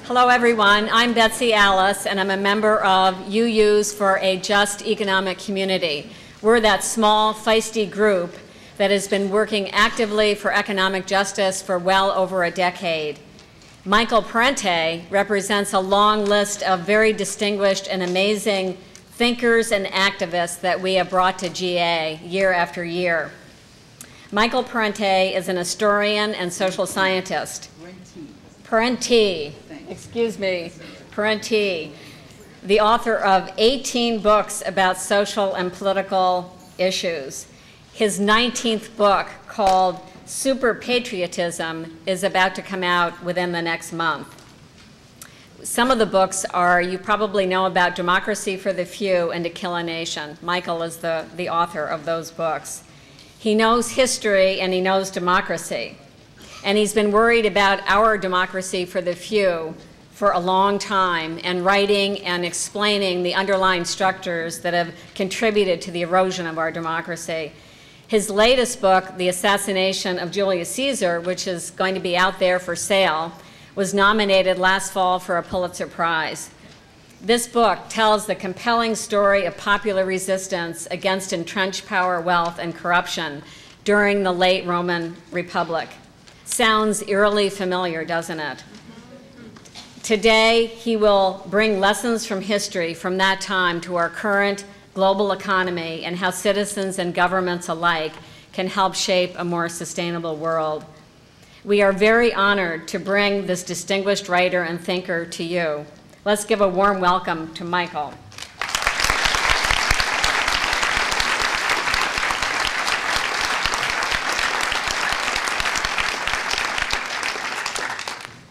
Hello, everyone. I'm Betsy Alice, and I'm a member of UUs for a Just Economic Community. We're that small, feisty group that has been working actively for economic justice for well over a decade. Michael Parenti represents a long list of very distinguished and amazing thinkers and activists that we have brought to GA year after year. Michael Parenti is an historian and social scientist. Parenti, the author of 18 books about social and political issues. His 19th book, called Super Patriotism, is about to come out within the next month. Some of the books are, you probably know about Democracy for the Few and To Kill a Nation. Michael is the author of those books. He knows history and he knows democracy. And he's been worried about our democracy for the few for a long time, and writing and explaining the underlying structures that have contributed to the erosion of our democracy. His latest book, The Assassination of Julius Caesar, which is going to be out there for sale, was nominated last fall for a Pulitzer Prize. This book tells the compelling story of popular resistance against entrenched power, wealth, and corruption during the late Roman Republic. Sounds eerily familiar, doesn't it? Today, he will bring lessons from history from that time to our current global economy and how citizens and governments alike can help shape a more sustainable world. We are very honored to bring this distinguished writer and thinker to you. Let's give a warm welcome to Michael.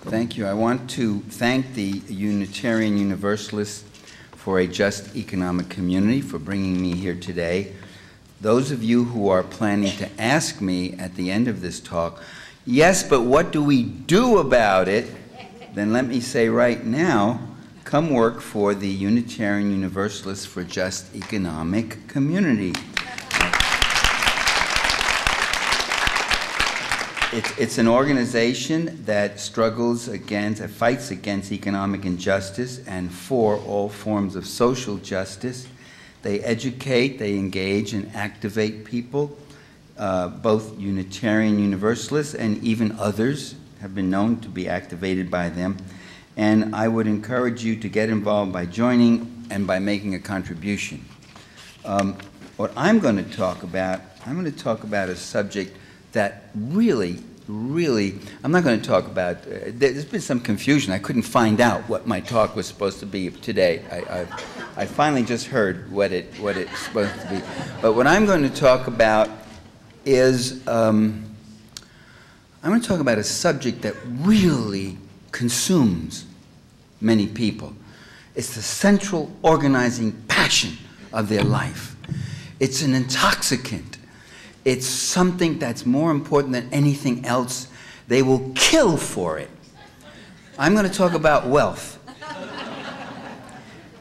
Thank you. I want to thank the Unitarian Universalists for a Just Economic Community for bringing me here today. Those of you who are planning to ask me at the end of this talk, yes, but what do we do about it? Then let me say right now, come work for the Unitarian Universalists for Just Economic Community. It's an organization that struggles against, fights against economic injustice and for all forms of social justice. They educate, they engage and activate people. Both Unitarian Universalists and even others have been known to be activated by them. And I would encourage you to get involved by joining and by making a contribution. What I'm going to talk about, a subject that really, I'm not going to talk about, there's been some confusion. I couldn't find out what my talk was supposed to be today. I finally just heard what it's supposed to be. But what I'm going to talk about is, I'm going to talk about a subject that really consumes many people. It's the central organizing passion of their life. It's an intoxicant. It's something that's more important than anything else. They will kill for it. I'm going to talk about wealth.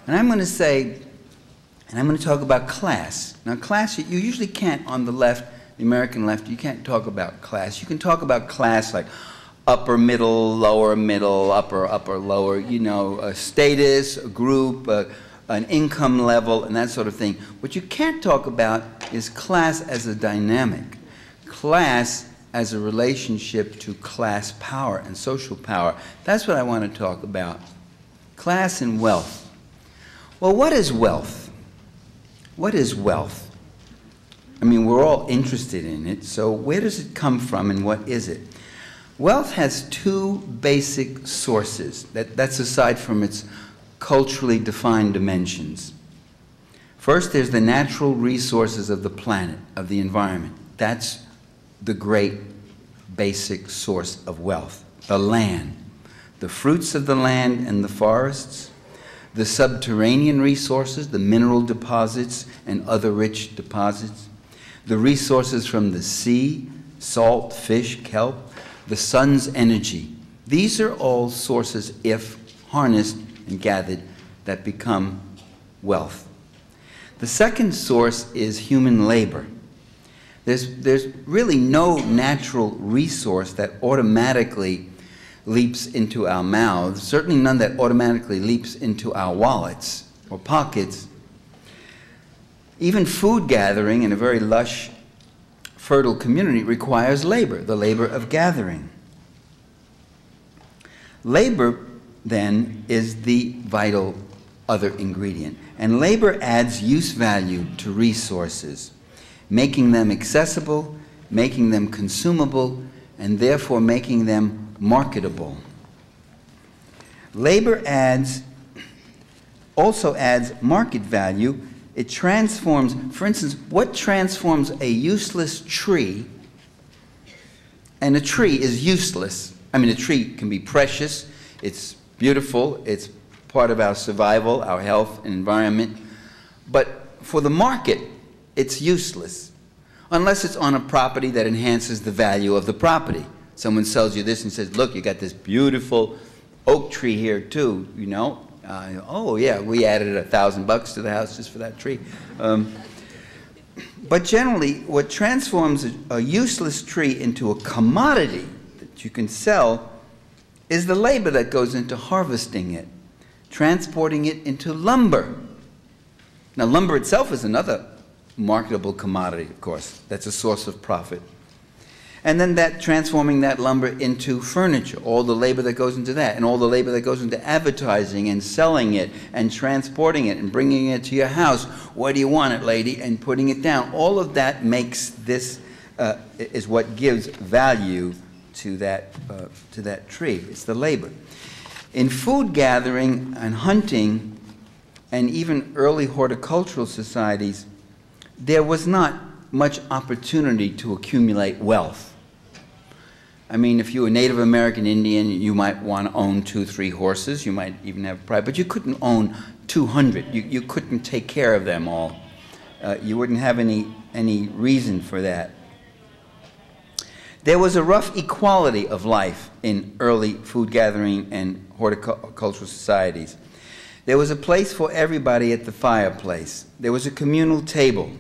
And I'm going to talk about class. Now, class, you usually can't, on the left, the American left, you can't talk about class. You can talk about class like upper middle, upper, lower, you know, a status, a group, an income level, and that sort of thing. What you can't talk about is class as a dynamic, class as a relationship to class power and social power. That's what I want to talk about. Class and wealth. Well, what is wealth? What is wealth? I mean, we're all interested in it, so where does it come from and what is it? Wealth has two basic sources. That's aside from its culturally defined dimensions. First, there's the natural resources of the planet, of the environment. That's the great basic source of wealth. The land, the fruits of the land and the forests, the subterranean resources, the mineral deposits and other rich deposits, the resources from the sea, salt, fish, kelp, the sun's energy. These are all sources, if harnessed and gathered, that become wealth. The second source is human labor. There's really no natural resource that automatically leaps into our mouths, certainly none that automatically leaps into our wallets or pockets. Even food gathering in a very lush, fertile community requires labor, the labor of gathering. Labor, then, is the vital other ingredient. And labor adds use value to resources, making them accessible, making them consumable, and therefore making them marketable. Labor also adds market value. It transforms, for instance, what transforms a useless tree, and a tree is useless. I mean, a tree can be precious, it's beautiful, it's part of our survival, our health and environment, but for the market, it's useless, unless it's on a property that enhances the value of the property. Someone sells you this and says, look, you got this beautiful oak tree here too, you know. Oh yeah, we added $1,000 to the house just for that tree. But generally, what transforms a useless tree into a commodity that you can sell is the labor that goes into harvesting it, transporting it into lumber. Now, lumber itself is another marketable commodity, of course. That's a source of profit. And then transforming that lumber into furniture, all the labor that goes into that, and all the labor that goes into advertising and selling it and transporting it and bringing it to your house. Where do you want it, lady? And putting it down. All of that makes this, is what gives value to that tree. It's the labor. In food gathering and hunting and even early horticultural societies, there was not much opportunity to accumulate wealth. I mean, if you were a Native American Indian, you might want to own 2, 3 horses. You might even have pride, but you couldn't own 200. You couldn't take care of them all. You wouldn't have any reason for that. There was a rough equality of life in early food gathering and horticultural societies. There was a place for everybody at the fireplace. There was a communal table.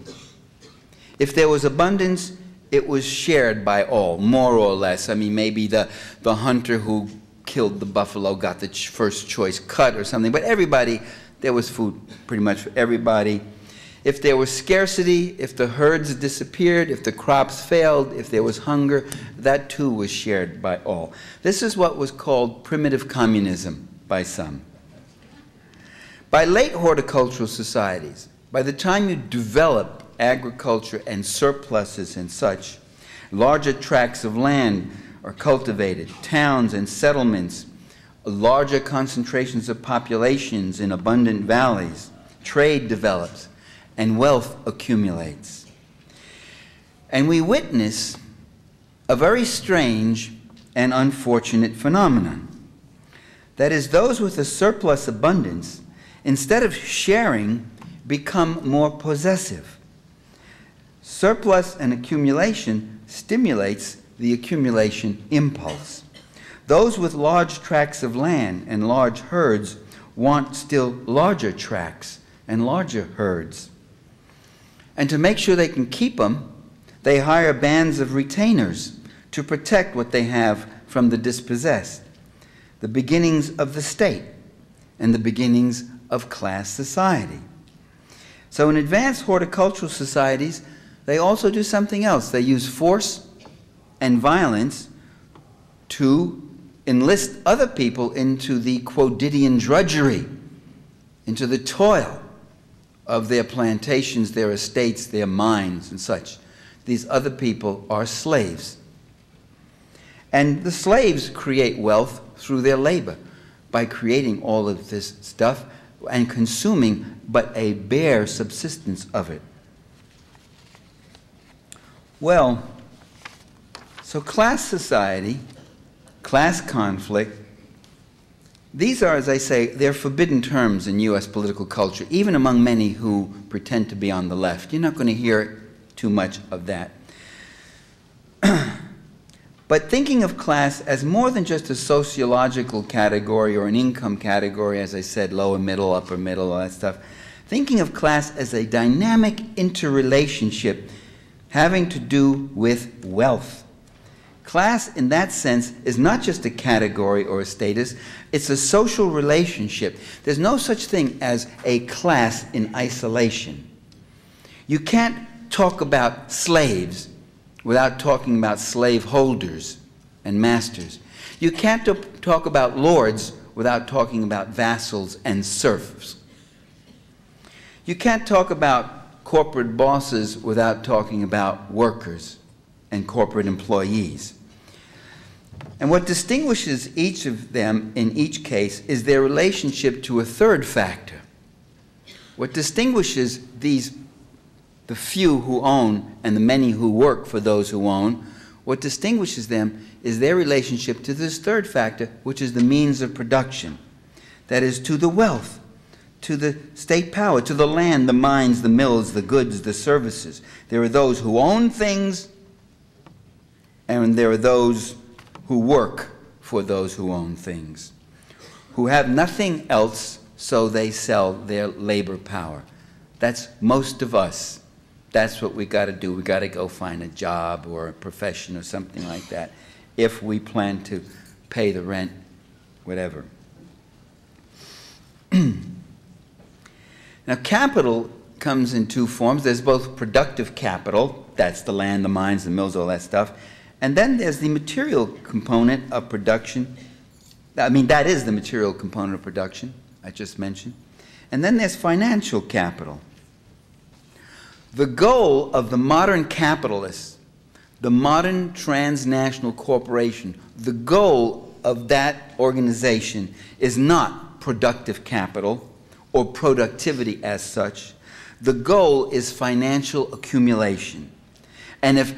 If there was abundance, it was shared by all, more or less. I mean, maybe the hunter who killed the buffalo got the first choice cut or something, but everybody, there was food pretty much for everybody. If there was scarcity, if the herds disappeared, if the crops failed, if there was hunger, that too was shared by all. This is what was called primitive communism by some. By late horticultural societies, by the time you develop agriculture and surpluses and such, larger tracts of land are cultivated, towns and settlements, larger concentrations of populations in abundant valleys, trade develops, and wealth accumulates. And we witness a very strange and unfortunate phenomenon. That is, those with a surplus abundance, instead of sharing, become more possessive. Surplus and accumulation stimulates the accumulation impulse. Those with large tracts of land and large herds want still larger tracts and larger herds. And to make sure they can keep them, they hire bands of retainers to protect what they have from the dispossessed, the beginnings of the state and the beginnings of class society. So in advanced horticultural societies, they also do something else. They use force and violence to enlist other people into the quotidian drudgery, into the toil of their plantations, their estates, their mines, and such. These other people are slaves. And the slaves create wealth through their labor by creating all of this stuff and consuming but a bare subsistence of it. Well, so class society, class conflict, these are, as I say, they're forbidden terms in U.S. political culture, even among many who pretend to be on the left. You're not going to hear too much of that. But thinking of class as more than just a sociological category or an income category, as I said, lower middle, upper middle, all that stuff, thinking of class as a dynamic interrelationship having to do with wealth, Class, in that sense, is not just a category or a status, it's a social relationship. There's no such thing as a class in isolation. You can't talk about slaves without talking about slave holders and masters. You can't talk about lords without talking about vassals and serfs. You can't talk about corporate bosses without talking about workers and corporate employees. And what distinguishes each of them in each case is their relationship to a third factor. What distinguishes the few who own and the many who work for those who own, what distinguishes them is their relationship to this third factor, which is the means of production. That is, to the wealth, to the state power, to the land, the mines, the mills, the goods, the services. There are those who own things, and there are those who work for those who own things, who have nothing else, so they sell their labor power. That's most of us. That's what we got to do. We got to go find a job or a profession or something like that if we plan to pay the rent, whatever. Now, capital comes in two forms. There's both productive capital, that's the land, the mines, the mills, all that stuff, and then there's the material component of production. I mean, that is the material component of production I just mentioned. And then there's financial capital. The goal of the modern capitalist, the modern transnational corporation, the goal of that organization is not productive capital or productivity as such. The goal is financial accumulation. And if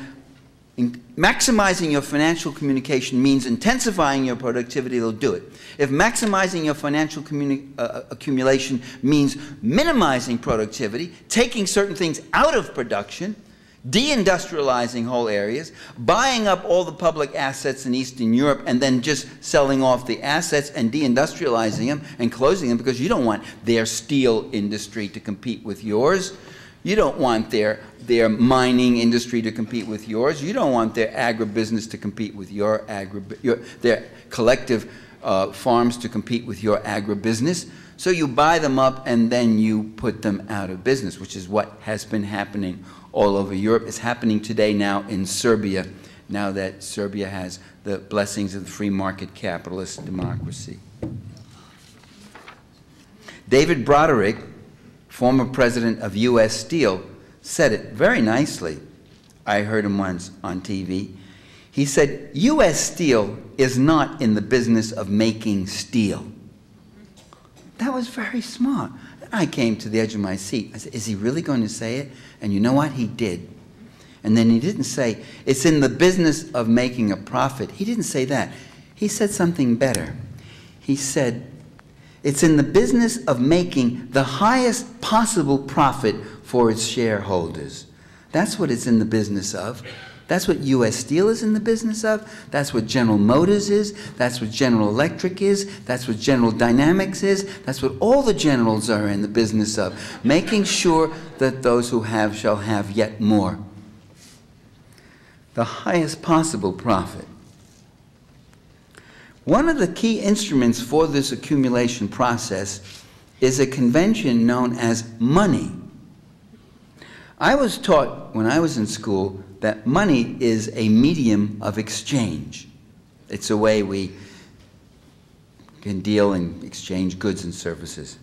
maximizing your financial communication means intensifying your productivity, they'll do it. If maximizing your financial accumulation means minimizing productivity, taking certain things out of production, deindustrializing whole areas, buying up all the public assets in Eastern Europe and then just selling off the assets and deindustrializing them and closing them because you don't want their steel industry to compete with yours. You don't want their mining industry to compete with yours. You don't want their agribusiness to compete with their collective farms to compete with your agribusiness. So you buy them up and then you put them out of business, which is what has been happening all over Europe. It's happening today now in Serbia, now that Serbia has the blessings of the free market capitalist democracy. David Broderick, former president of U.S. Steel, said it very nicely. I heard him once on TV. He said, U.S. Steel is not in the business of making steel. That was very smart. I came to the edge of my seat. I said, is he really going to say it? And you know what? He did. And then he didn't say, it's in the business of making a profit. He didn't say that. He said something better. He said, it's in the business of making the highest possible profit for its shareholders. That's what it's in the business of. That's what U.S. Steel is in the business of. That's what General Motors is. That's what General Electric is. That's what General Dynamics is. That's what all the generals are in the business of, making sure that those who have shall have yet more. The highest possible profit. One of the key instruments for this accumulation process is a convention known as money. I was taught when I was in school that money is a medium of exchange. It's a way we can deal and exchange goods and services.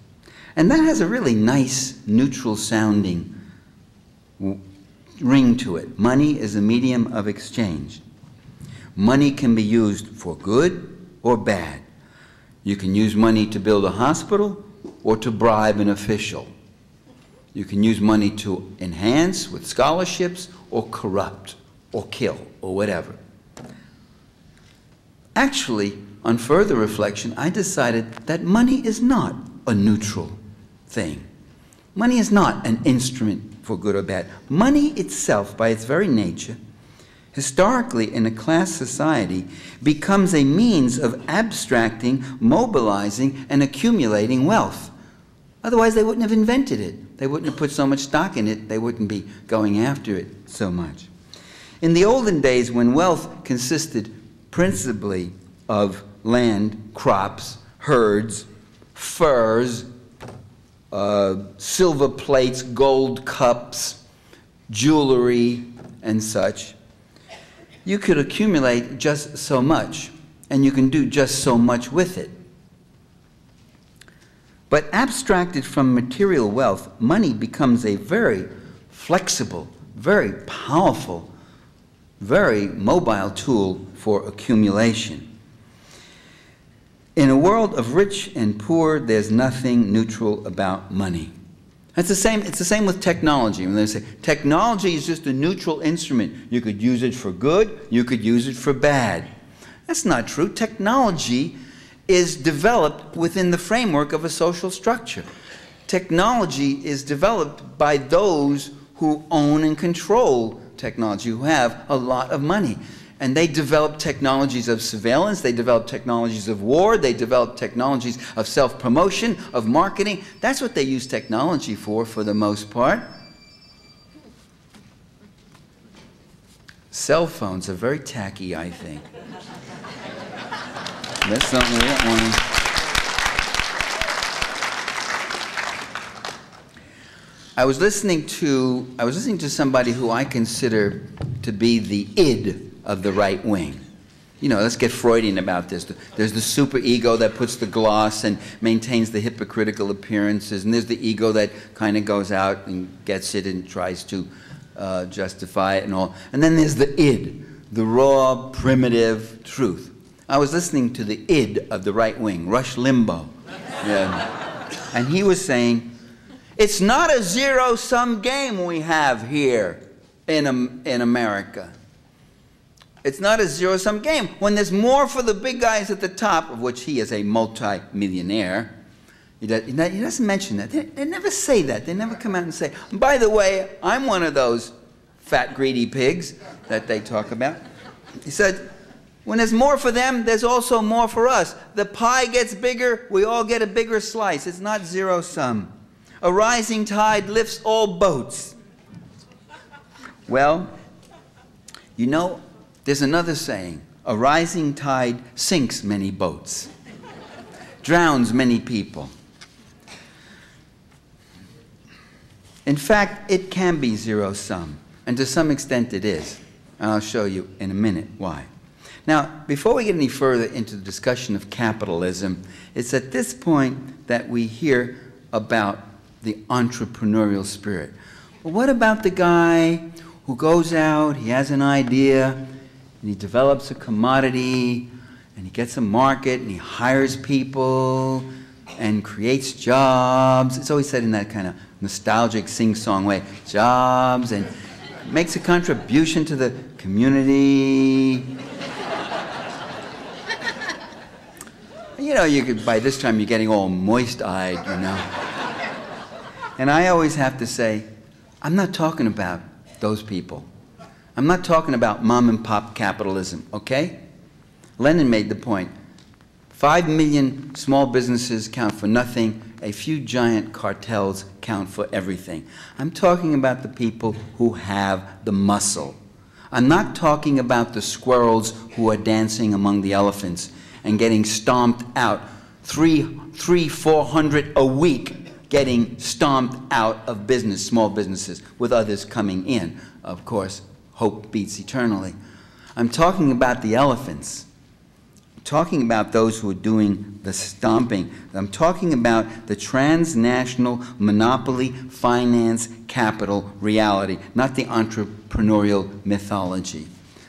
And that has a really nice, neutral sounding ring to it. Money is a medium of exchange. Money can be used for good or bad. You can use money to build a hospital or to bribe an official. You can use money to enhance with scholarships or corrupt or kill or whatever. Actually, on further reflection, I decided that money is not a neutral thing. Money is not an instrument for good or bad. Money itself, by its very nature, historically in a class society, becomes a means of abstracting, mobilizing, and accumulating wealth. Otherwise, they wouldn't have invented it. They wouldn't have put so much stock in it. They wouldn't be going after it so much. In the olden days, when wealth consisted principally of land, crops, herds, furs, silver plates, gold cups, jewelry, and such, you could accumulate just so much, and you can do just so much with it. But abstracted from material wealth, money becomes a very flexible, very powerful, very mobile tool for accumulation. In a world of rich and poor, there's nothing neutral about money. It's the same with technology. When they say technology is just a neutral instrument, you could use it for good, you could use it for bad. That's not true. Technology is developed within the framework of a social structure. Technology is developed by those who own and control technology, who have a lot of money. And they develop technologies of surveillance, they develop technologies of war, they develop technologies of self-promotion, of marketing. That's what they use technology for the most part. Cell phones are very tacky, I think. That's something we don't want to... I was listening to somebody who I consider to be the id of the right wing. You know, let's get Freudian about this. There's the superego that puts the gloss and maintains the hypocritical appearances, and there's the ego that kind of goes out and gets it and tries to justify it and all. And then there's the id, the raw, primitive truth. I was listening to the id of the right wing, Rush Limbaugh. Yeah. And he was saying, it's not a zero-sum game we have here in America. It's not a zero-sum game. When there's more for the big guys at the top, of which he is a multi-millionaire, he doesn't mention that. They never say that. They never come out and say, by the way, I'm one of those fat, greedy pigs that they talk about. He said, when there's more for them, there's also more for us. The pie gets bigger, we all get a bigger slice. It's not zero-sum. A rising tide lifts all boats. Well, you know, there's another saying, a rising tide sinks many boats, drowns many people. In fact, it can be zero-sum, and to some extent it is. And I'll show you in a minute why. Now, before we get any further into the discussion of capitalism, it's at this point that we hear about the entrepreneurial spirit. Well, what about the guy who goes out, he has an idea, and he develops a commodity, and he gets a market, and he hires people, and creates jobs. It's always said in that kind of nostalgic sing-song way, jobs, and makes a contribution to the community. You know, you could, by this time you're getting all moist-eyed, you know. And I always have to say, I'm not talking about those people. I'm not talking about mom-and-pop capitalism, okay? Lenin made the point. 5 million small businesses count for nothing. A few giant cartels count for everything. I'm talking about the people who have the muscle. I'm not talking about the squirrels who are dancing among the elephants and getting stomped out. 400 a week getting stomped out of business, small businesses, with others coming in. Of course, hope beats eternally. I'm talking about the elephants. I'm talking about those who are doing the stomping. I'm talking about the transnational monopoly, finance, capital reality, not the entrepreneurial mythology.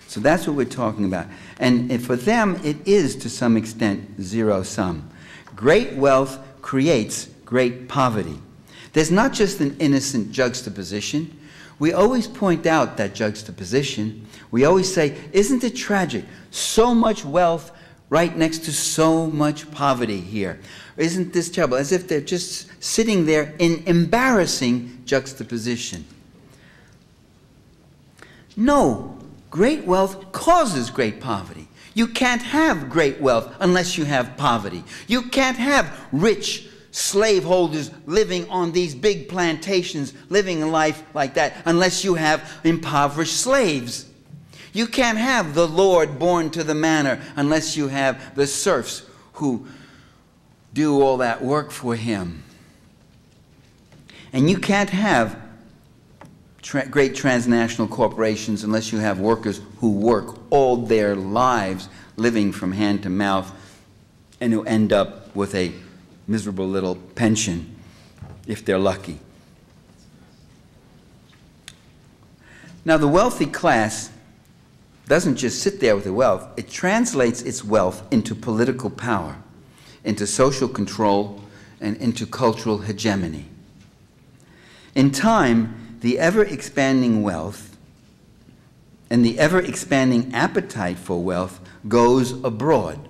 So that's what we're talking about. And for them, it is, to some extent, zero-sum. Great wealth creates great poverty. There's not just an innocent juxtaposition. We always point out that juxtaposition. We always say, isn't it tragic? So much wealth right next to so much poverty here. Isn't this terrible? As if they're just sitting there in embarrassing juxtaposition. No, great wealth causes great poverty. You can't have great wealth unless you have poverty. You can't have rich slaveholders living on these big plantations, living a life like that, unless you have impoverished slaves. You can't have the lord born to the manor unless you have the serfs who do all that work for him. And you can't have great transnational corporations unless you have workers who work all their lives living from hand to mouth and who end up with a miserable little pension if they're lucky. Now, the wealthy class doesn't just sit there with the wealth. It translates its wealth into political power, into social control, and into cultural hegemony. In time, the ever-expanding wealth and the ever-expanding appetite for wealth goes abroad.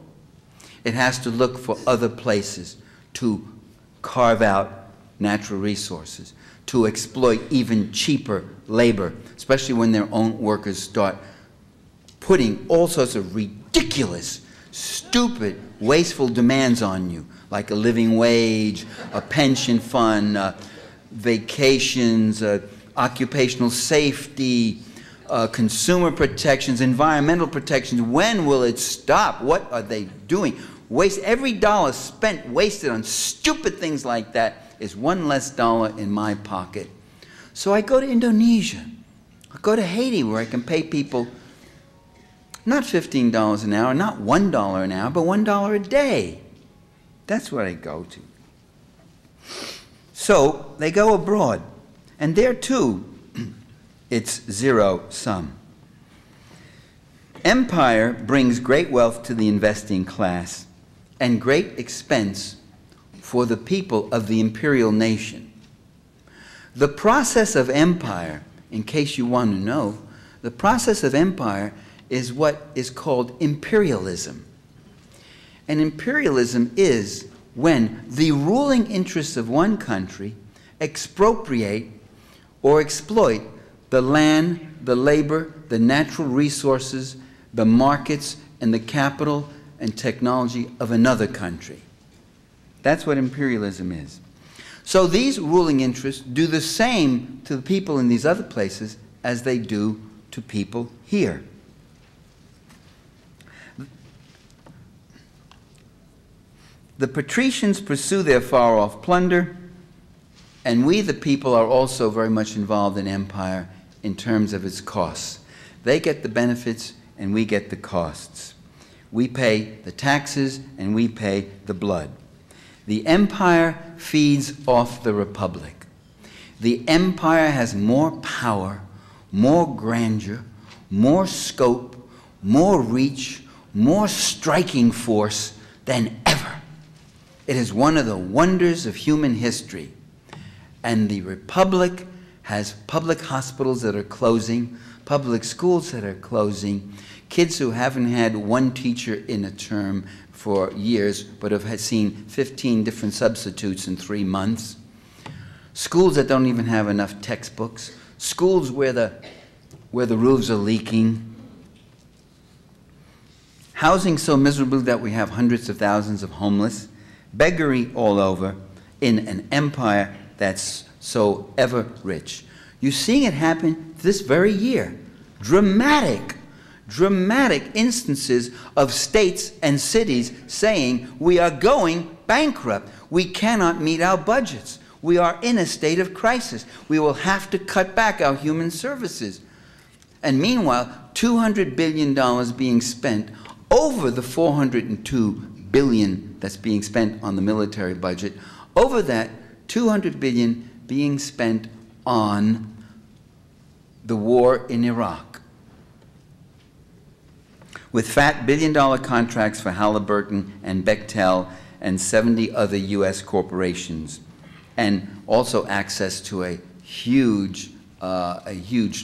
It has to look for other places to carve out natural resources, to exploit even cheaper labor, especially when their own workers start putting all sorts of ridiculous, stupid, wasteful demands on you, like a living wage, a pension fund, vacations, occupational safety, consumer protections, environmental protections. When will it stop? What are they doing? Every dollar spent wasted on stupid things like that is one less dollar in my pocket. So I go to Indonesia. I go to Haiti, where I can pay people not $15 an hour, not $1 an hour, but $1 a day. That's where I go to. So they go abroad, and there too, it's zero sum. Empire brings great wealth to the investing class and great expense for the people of the imperial nation. The process of empire, in case you want to know, the process of empire is what is called imperialism. And imperialism is when the ruling interests of one country expropriate or exploit the land, the labor, the natural resources, the markets, and the capital and technology of another country. That's what imperialism is. So these ruling interests do the same to the people in these other places as they do to people here. The patricians pursue their far-off plunder, and we, the people, are also very much involved in empire in terms of its costs. They get the benefits, and we get the costs. We pay the taxes, and we pay the blood. The empire feeds off the republic. The empire has more power, more grandeur, more scope, more reach, more striking force than ever. It is one of the wonders of human history. And the republic has public hospitals that are closing, public schools that are closing, kids who haven't had one teacher in a term for years but have had seen 15 different substitutes in 3 months, schools that don't even have enough textbooks, schools where the roofs are leaking, housing so miserable that we have hundreds of thousands of homeless, beggary all over in an empire that's so ever rich. You're seeing it happen this very year. Dramatic instances of states and cities saying, we are going bankrupt. We cannot meet our budgets. We are in a state of crisis. We will have to cut back our human services. And meanwhile, $200 billion being spent over the $402 billion that's being spent on the military budget, over that $200 billion being spent on the war in Iraq, with fat billion-dollar contracts for Halliburton and Bechtel and 70 other U.S. corporations, and also access to a huge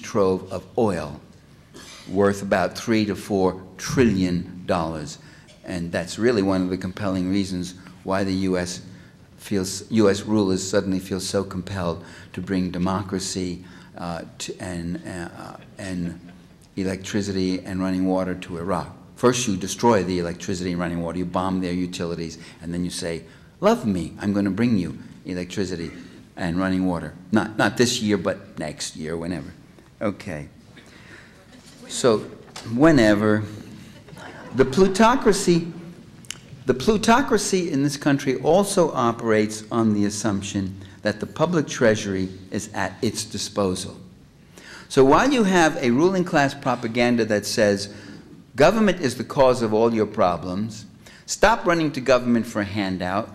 trove of oil worth about $3 to $4 trillion. And that's really one of the compelling reasons why the U.S. rulers suddenly feel so compelled to bring democracy and electricity and running water to Iraq. First you destroy the electricity and running water, you bomb their utilities, and then you say, love me, I'm going to bring you electricity and running water. Not this year, but next year, whenever. Okay. So whenever. The plutocracy in this country also operates on the assumption that the public treasury is at its disposal. So while you have a ruling class propaganda that says government is the cause of all your problems, stop running to government for a handout,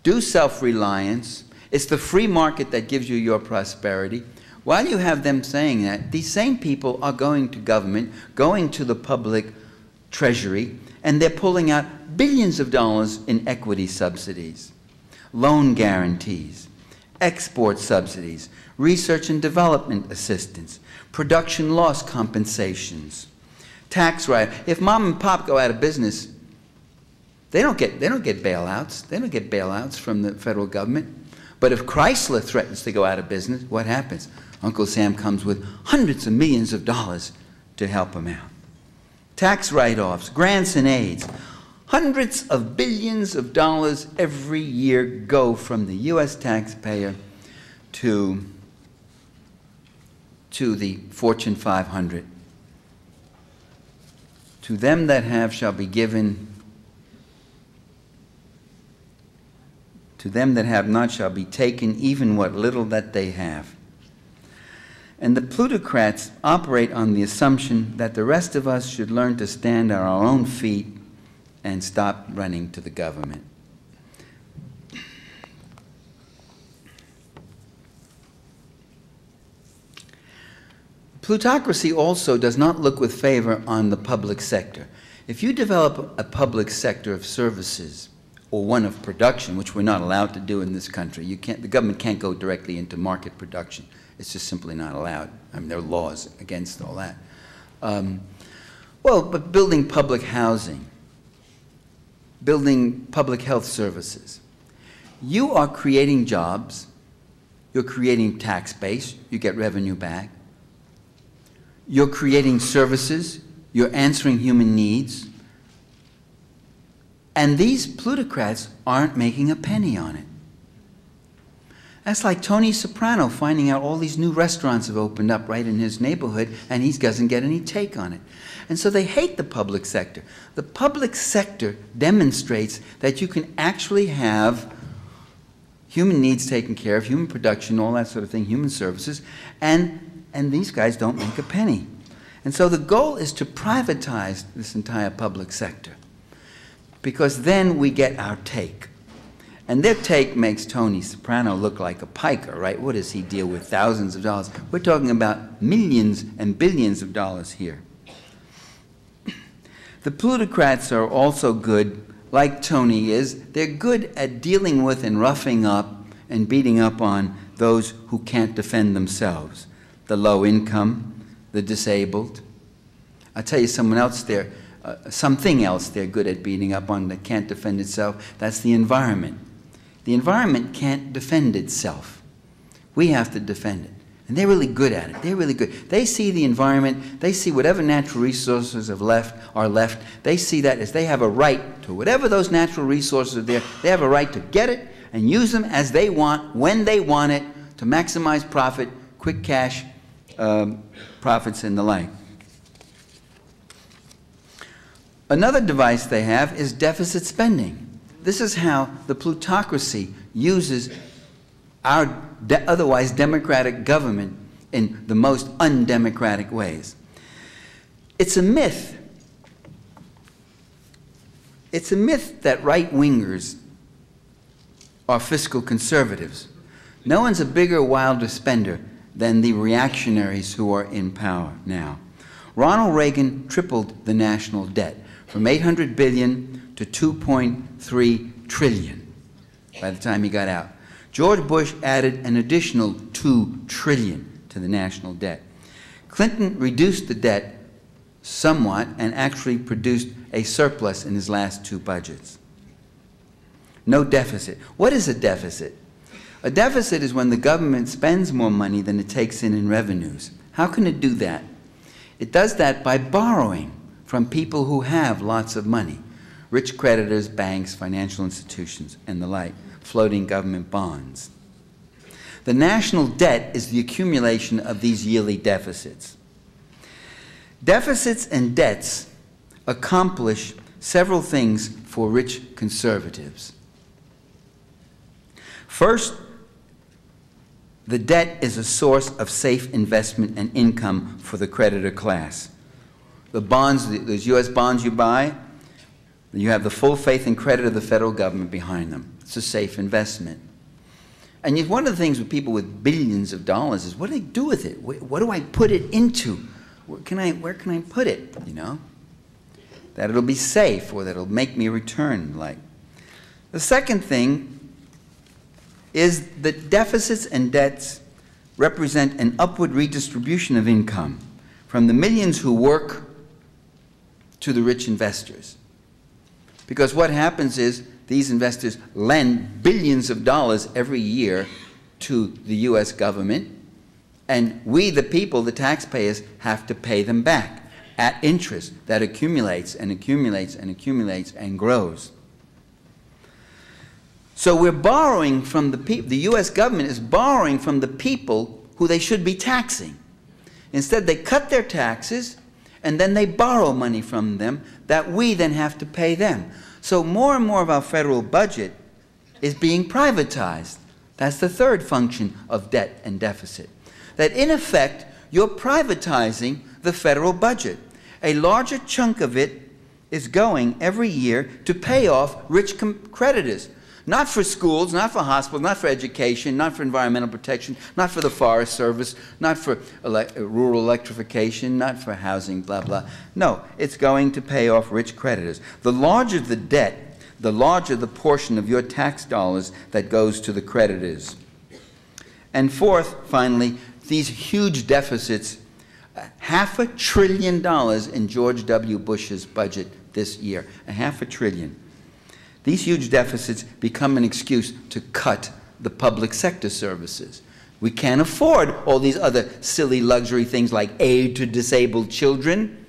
do self-reliance, it's the free market that gives you your prosperity, while you have them saying that, these same people are going to government, going to the public treasury, and they're pulling out billions of dollars in equity subsidies, loan guarantees, export subsidies, research and development assistance, production loss compensations, tax write. If mom and pop go out of business, they don't get bailouts. They don't get bailouts from the federal government. But if Chrysler threatens to go out of business, what happens? Uncle Sam comes with hundreds of millions of dollars to help him out. Tax write-offs, grants and aids. Hundreds of billions of dollars every year go from the U.S. taxpayer to the Fortune 500. To them that have shall be given. To them that have not shall be taken even what little that they have. And the plutocrats operate on the assumption that the rest of us should learn to stand on our own feet and stop running to the government. Plutocracy also does not look with favor on the public sector. If you develop a public sector of services or one of production, which we're not allowed to do in this country, the government can't go directly into market production. It's just simply not allowed. I mean, there are laws against all that. But building public housing, building public health services, you are creating jobs, you're creating tax base, you get revenue back, you're creating services, you're answering human needs, and these plutocrats aren't making a penny on it. That's like Tony Soprano finding out all these new restaurants have opened up right in his neighborhood, and he doesn't get any take on it. And so they hate the public sector. The public sector demonstrates that you can actually have human needs taken care of, human production, all that sort of thing, human services, and these guys don't make a penny. And so the goal is to privatize this entire public sector, because then we get our take. And their take makes Tony Soprano look like a piker, right? What does he deal with? Thousands of dollars. We're talking about millions and billions of dollars here. The plutocrats are also good, like Tony is. They're good at dealing with and roughing up and beating up on those who can't defend themselves. The low income, the disabled. I'll tell you something else they're good at beating up on that can't defend itself. That's the environment. The environment can't defend itself. We have to defend it. And they're really good at it. They're really good. They see the environment. They see whatever natural resources are left. They see that as they have a right to whatever those natural resources are there. They have a right to get it and use them as they want, when they want it, to maximize profit, quick cash profits, and the like. Another device they have is deficit spending. This is how the plutocracy uses our otherwise democratic government in the most undemocratic ways. It's a myth. It's a myth that right-wingers are fiscal conservatives. No one's a bigger, wilder spender than the reactionaries who are in power now. Ronald Reagan tripled the national debt from $800 billion to $2.3 trillion by the time he got out. George Bush added an additional $2 trillion to the national debt. Clinton reduced the debt somewhat and actually produced a surplus in his last two budgets. No deficit. What is a deficit? A deficit is when the government spends more money than it takes in revenues. How can it do that? It does that by borrowing from people who have lots of money. Rich creditors, banks, financial institutions, and the like, floating government bonds. The national debt is the accumulation of these yearly deficits. Deficits and debts accomplish several things for rich conservatives. First, the debt is a source of safe investment and income for the creditor class. The bonds, those U.S. bonds you buy, you have the full faith and credit of the federal government behind them. It's a safe investment. And yet one of the things with people with billions of dollars is, what do they do with it? What do I put it into? Where can I put it, you know? That it'll be safe, or that it'll make me a return, like. The second thing is that deficits and debts represent an upward redistribution of income from the millions who work to the rich investors. Because what happens is these investors lend billions of dollars every year to the U.S. government, and we, the people, the taxpayers, have to pay them back at interest that accumulates and accumulates and accumulates and grows. So we're borrowing from the people. The U.S. government is borrowing from the people who they should be taxing. Instead, they cut their taxes, and then they borrow money from them that we then have to pay them. So more and more of our federal budget is being privatized. That's the third function of debt and deficit. That in effect, you're privatizing the federal budget. A larger chunk of it is going every year to pay off rich creditors. Not for schools, not for hospitals, not for education, not for environmental protection, not for the Forest Service, not for rural electrification, not for housing, blah, blah. No, it's going to pay off rich creditors. The larger the debt, the larger the portion of your tax dollars that goes to the creditors. And fourth, finally, these huge deficits, $500 billion in George W. Bush's budget this year, $500 billion. These huge deficits become an excuse to cut the public sector services. We can't afford all these other silly luxury things like aid to disabled children,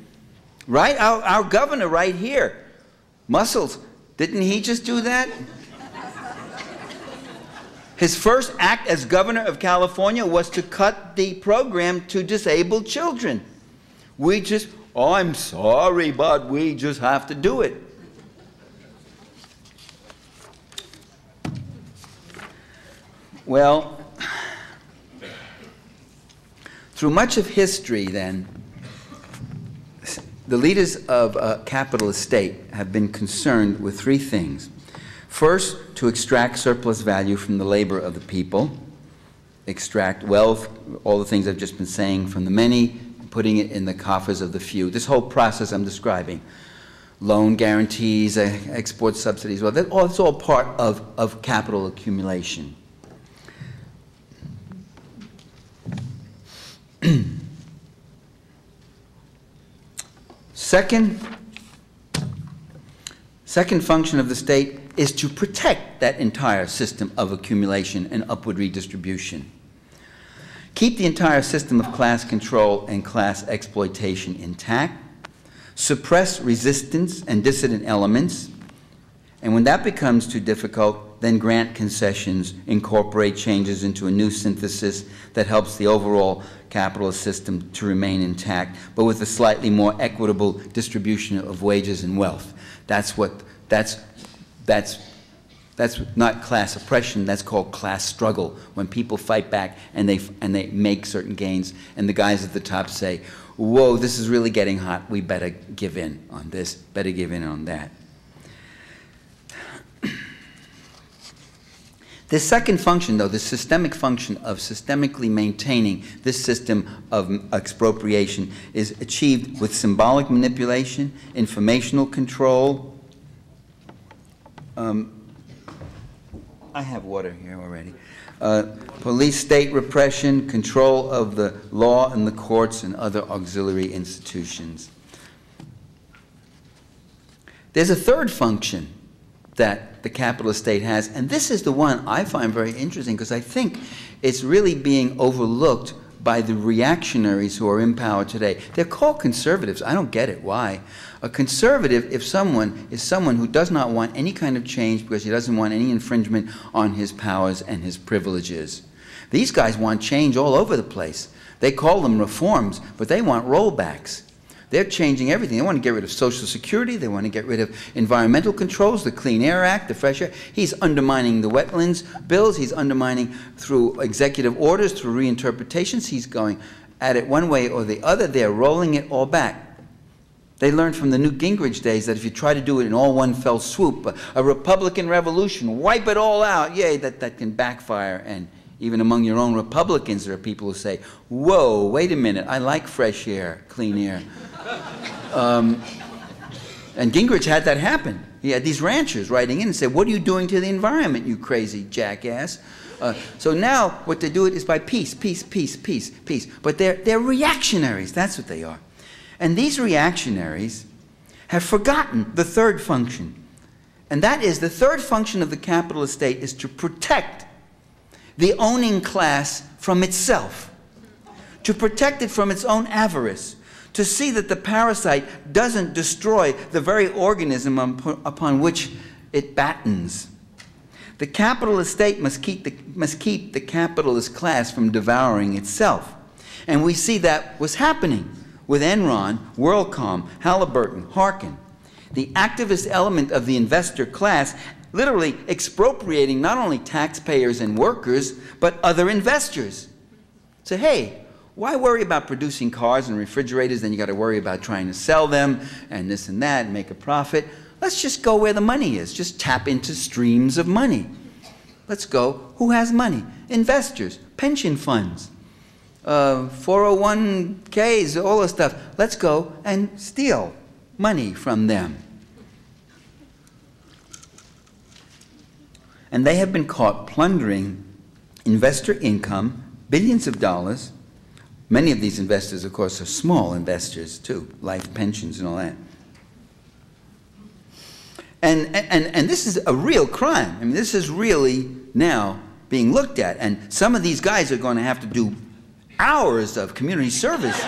right? Our governor right here, Muscles, didn't he just do that? His first act as governor of California was to cut the program to disabled children. We just, oh, I'm sorry, but we just have to do it. Well, through much of history, then, the leaders of a capitalist state have been concerned with three things. First, to extract surplus value from the labor of the people, extract wealth, all the things I've just been saying, from the many, putting it in the coffers of the few. This whole process I'm describing, loan guarantees, export subsidies, well, that's all part of capital accumulation. Second function of the state is to protect that entire system of accumulation and upward redistribution. Keep the entire system of class control and class exploitation intact, suppress resistance and dissident elements, and when that becomes too difficult, then grant concessions, incorporate changes into a new synthesis that helps the overall capitalist system to remain intact, but with a slightly more equitable distribution of wages and wealth. That's not class oppression, that's called class struggle, when people fight back and they make certain gains, and the guys at the top say, whoa, this is really getting hot, we better give in on this, better give in on that. The second function, though, the systemic function of systemically maintaining this system of expropriation, is achieved with symbolic manipulation, informational control. I have water here already. Police state repression, control of the law and the courts and other auxiliary institutions. There's a third function that the capitalist state has, and this is the one I find very interesting because I think it's really being overlooked by the reactionaries who are in power today. They're called conservatives. I don't get it. Why? A conservative, if someone, is someone who does not want any kind of change because he doesn't want any infringement on his powers and his privileges. These guys want change all over the place. They call them reforms, but they want rollbacks. They're changing everything. They want to get rid of Social Security. They want to get rid of environmental controls, the Clean Air Act, the Fresh Air. He's undermining the wetlands bills. He's undermining through executive orders, through reinterpretations. He's going at it one way or the other. They're rolling it all back. They learned from the Newt Gingrich days that if you try to do it in all one fell swoop, a Republican revolution, wipe it all out, yay, that can backfire. And even among your own Republicans, there are people who say, whoa, wait a minute, I like fresh air, clean air. And Gingrich had that happen. He had these ranchers writing in and said, what are you doing to the environment, you crazy jackass? So now what they do it is by peace, peace, peace, peace, peace. But they're reactionaries, that's what they are. And these reactionaries have forgotten the third function. And that is, the third function of the capitalist state is to protect the owning class from itself, to protect it from its own avarice, to see that the parasite doesn't destroy the very organism upon which it battens. The capitalist state must keep the capitalist class from devouring itself. And we see that was happening with Enron, WorldCom, Halliburton, Harkin. The activist element of the investor class literally expropriating not only taxpayers and workers, but other investors. So, hey, why worry about producing cars and refrigerators? Then you got to worry about trying to sell them and this and that and make a profit. Let's just go where the money is. Just tap into streams of money. Let's go. Who has money? Investors, pension funds, 401ks, all this stuff. Let's go and steal money from them. And they have been caught plundering investor income, billions of dollars. Many of these investors, of course, are small investors too, life pensions and all that. And this is a real crime. I mean, this is really now being looked at. And some of these guys are going to have to do hours of community service.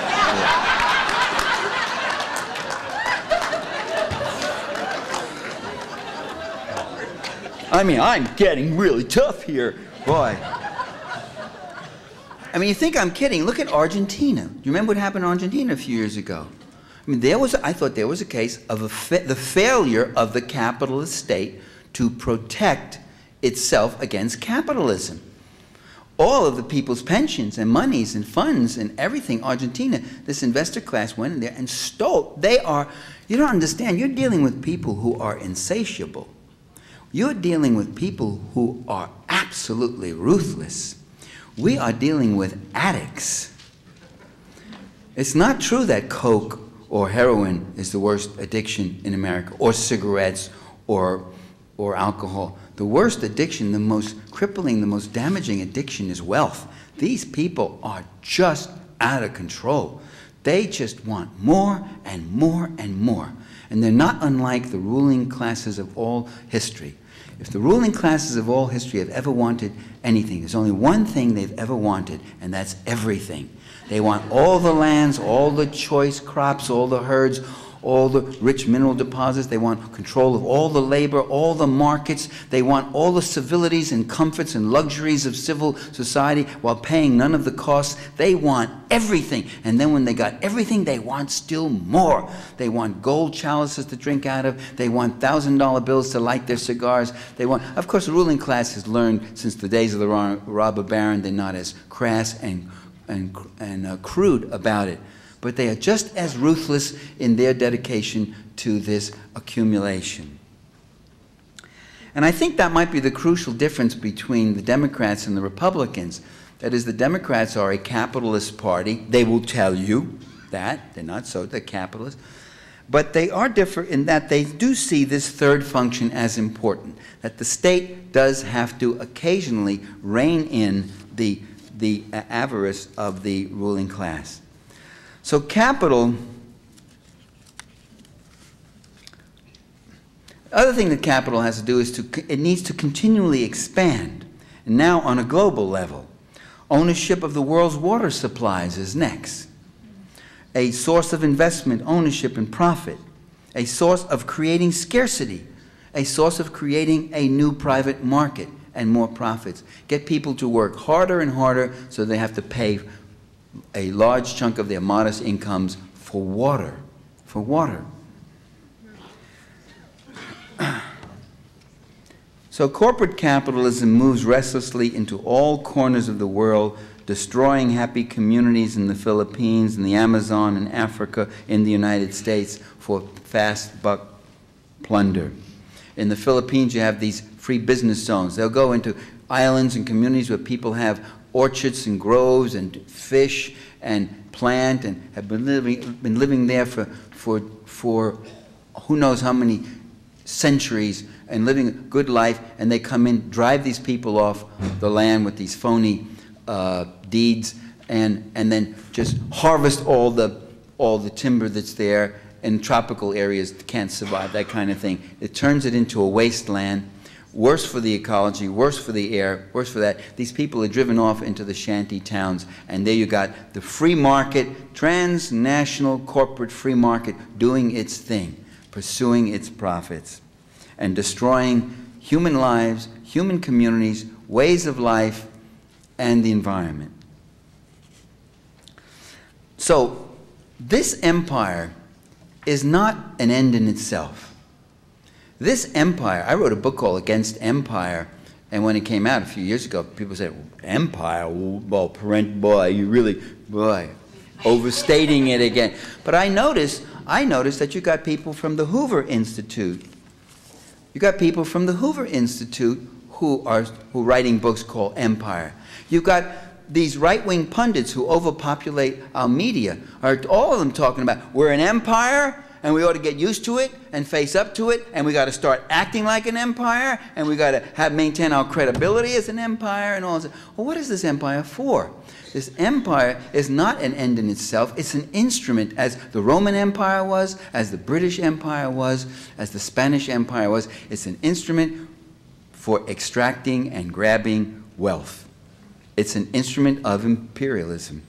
I mean, I'm getting really tough here, boy. I mean, you think I'm kidding. Look at Argentina. Do you remember what happened in Argentina a few years ago? I mean, I thought there was a case of the failure of the capitalist state to protect itself against capitalism. All of the people's pensions and monies and funds and everything, Argentina, this investor class went in there and stole. They are, you don't understand, you're dealing with people who are insatiable. You're dealing with people who are absolutely ruthless. We are dealing with addicts. It's not true that coke or heroin is the worst addiction in America, or cigarettes or alcohol. The worst addiction, the most crippling, the most damaging addiction is wealth. These people are just out of control. They just want more and more and more. And they're not unlike the ruling classes of all history. If the ruling classes of all history have ever wanted anything, there's only one thing they've ever wanted, and that's everything. They want all the lands, all the choice crops, all the herds, all the rich mineral deposits. They want control of all the labor, all the markets. They want all the civilities and comforts and luxuries of civil society while paying none of the costs. They want everything. And then when they got everything, they want still more. They want gold chalices to drink out of. They want $1,000 bills to light their cigars. They want, of course, the ruling class has learned since the days of the robber baron, they're not as crass and crude about it. But they are just as ruthless in their dedication to this accumulation. And I think that might be the crucial difference between the Democrats and the Republicans. That is, the Democrats are a capitalist party. They will tell you that. They're not so, they're capitalists. But they are different in that they do see this third function as important, that the state does have to occasionally rein in the avarice of the ruling class. So capital, the other thing that capital has to do is it needs to continually expand, and now on a global level. Ownership of the world's water supplies is next. A source of investment, ownership, and profit. A source of creating scarcity. A source of creating a new private market and more profits. Get people to work harder and harder so they have to pay a large chunk of their modest incomes for water. for water. So corporate capitalism moves restlessly into all corners of the world, destroying happy communities in the Philippines, in the Amazon, in Africa, in the United States for fast buck plunder. In the Philippines, you have these free business zones. They'll go into islands and communities where people have orchards and groves and fish and plant and have been living there for who knows how many centuries and living a good life, and they come in, drive these people off the land with these phony deeds, and then just harvest all the timber that's there. In tropical areas can't survive, that kind of thing. It turns it into a wasteland, worse for the ecology, worse for the air, worse for that. These people are driven off into the shanty towns, and there you got the free market, transnational corporate free market doing its thing, pursuing its profits, and destroying human lives, human communities, ways of life, and the environment. So this empire is not an end in itself. This empire, I wrote a book called Against Empire, and when it came out a few years ago, people said, empire? Well, Parenti, boy, you really, boy, overstating it again. But I noticed that you got people from the Hoover Institute. You got people from the Hoover Institute who are writing books called Empire. You've got these right-wing pundits who overpopulate our media, are all of them talking about, we're an empire, and we ought to get used to it and face up to it, and we got to start acting like an empire, and we got to maintain our credibility as an empire, and all this. Well, what is this empire for? This empire is not an end in itself. It's an instrument, as the Roman Empire was, as the British Empire was, as the Spanish Empire was. It's an instrument for extracting and grabbing wealth. It's an instrument of imperialism.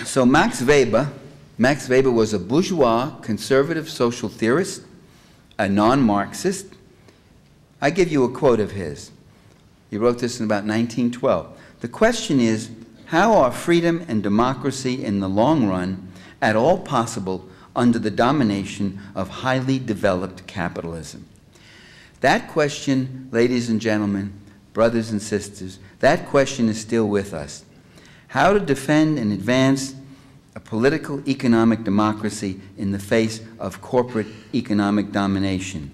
So Max Weber was a bourgeois conservative social theorist, a non-Marxist. I give you a quote of his. He wrote this in about 1912. The question is, how are freedom and democracy in the long run at all possible under the domination of highly developed capitalism? That question, ladies and gentlemen, brothers and sisters, that question is still with us. How to defend and advance a political economic democracy in the face of corporate economic domination.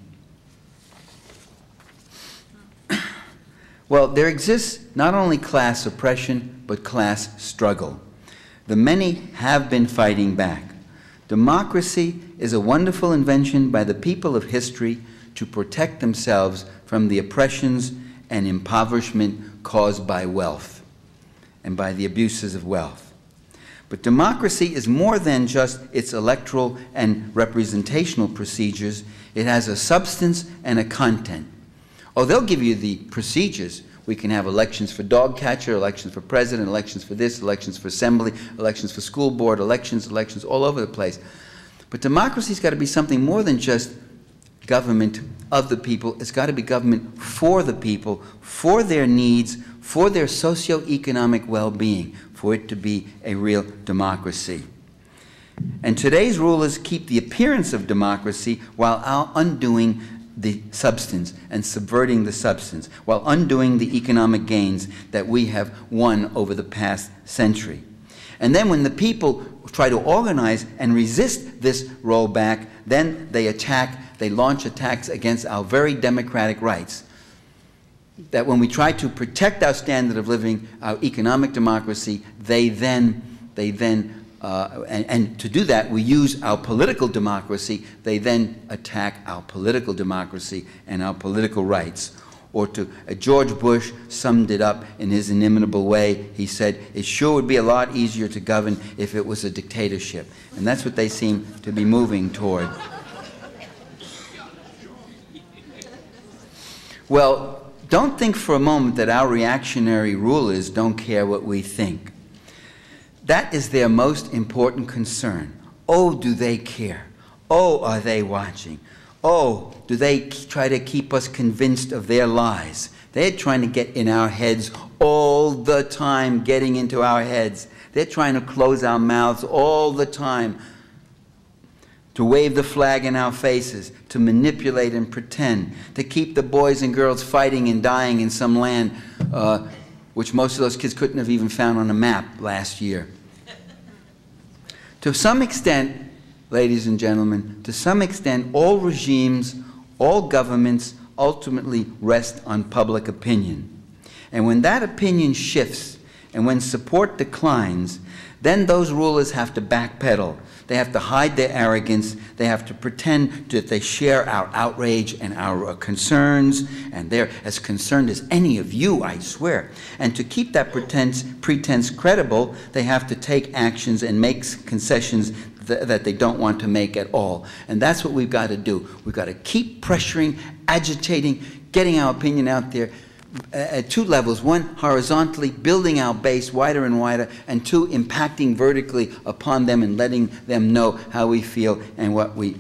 Well, there exists not only class oppression, but class struggle. The many have been fighting back. Democracy is a wonderful invention by the people of history to protect themselves from the oppressions and impoverishment caused by wealth and by the abuses of wealth. But democracy is more than just its electoral and representational procedures. It has a substance and a content. Oh, they'll give you the procedures. We can have elections for dog catcher, elections for president, elections for this, elections for assembly, elections for school board, elections all over the place. But democracy's got to be something more than just government of the people. It's got to be government for the people, for their needs, for their socio-economic well-being, for it to be a real democracy. And today's rulers keep the appearance of democracy while undoing the substance and subverting the substance, while undoing the economic gains that we have won over the past century. And then when the people try to organize and resist this rollback, then they launch attacks against our very democratic rights. That when we try to protect our standard of living, our economic democracy, and to do that, we use our political democracy. They then attack our political democracy and our political rights. Or George Bush summed it up in his inimitable way. He said, it sure would be a lot easier to govern if it was a dictatorship. And that's what they seem to be moving toward. Well, don't think for a moment that our reactionary rulers don't care what we think. That is their most important concern. Oh, do they care? Oh, are they watching? Oh, do they try to keep us convinced of their lies? They're trying to get in our heads all the time, getting into our heads. They're trying to close our mouths all the time, to wave the flag in our faces, to manipulate and pretend, to keep the boys and girls fighting and dying in some land which most of those kids couldn't have even found on a map last year. To some extent, ladies and gentlemen, to some extent, all regimes, all governments ultimately rest on public opinion. And when that opinion shifts and when support declines, then those rulers have to backpedal. They have to hide their arrogance. They have to pretend that they share our outrage and our concerns, and they're as concerned as any of you, I swear. And to keep that pretense credible, they have to take actions and make concessions that they don't want to make at all. And that's what we've got to do. We've got to keep pressuring, agitating, getting our opinion out there at two levels. One, horizontally, building our base wider and wider, and two, impacting vertically upon them and letting them know how we feel and what we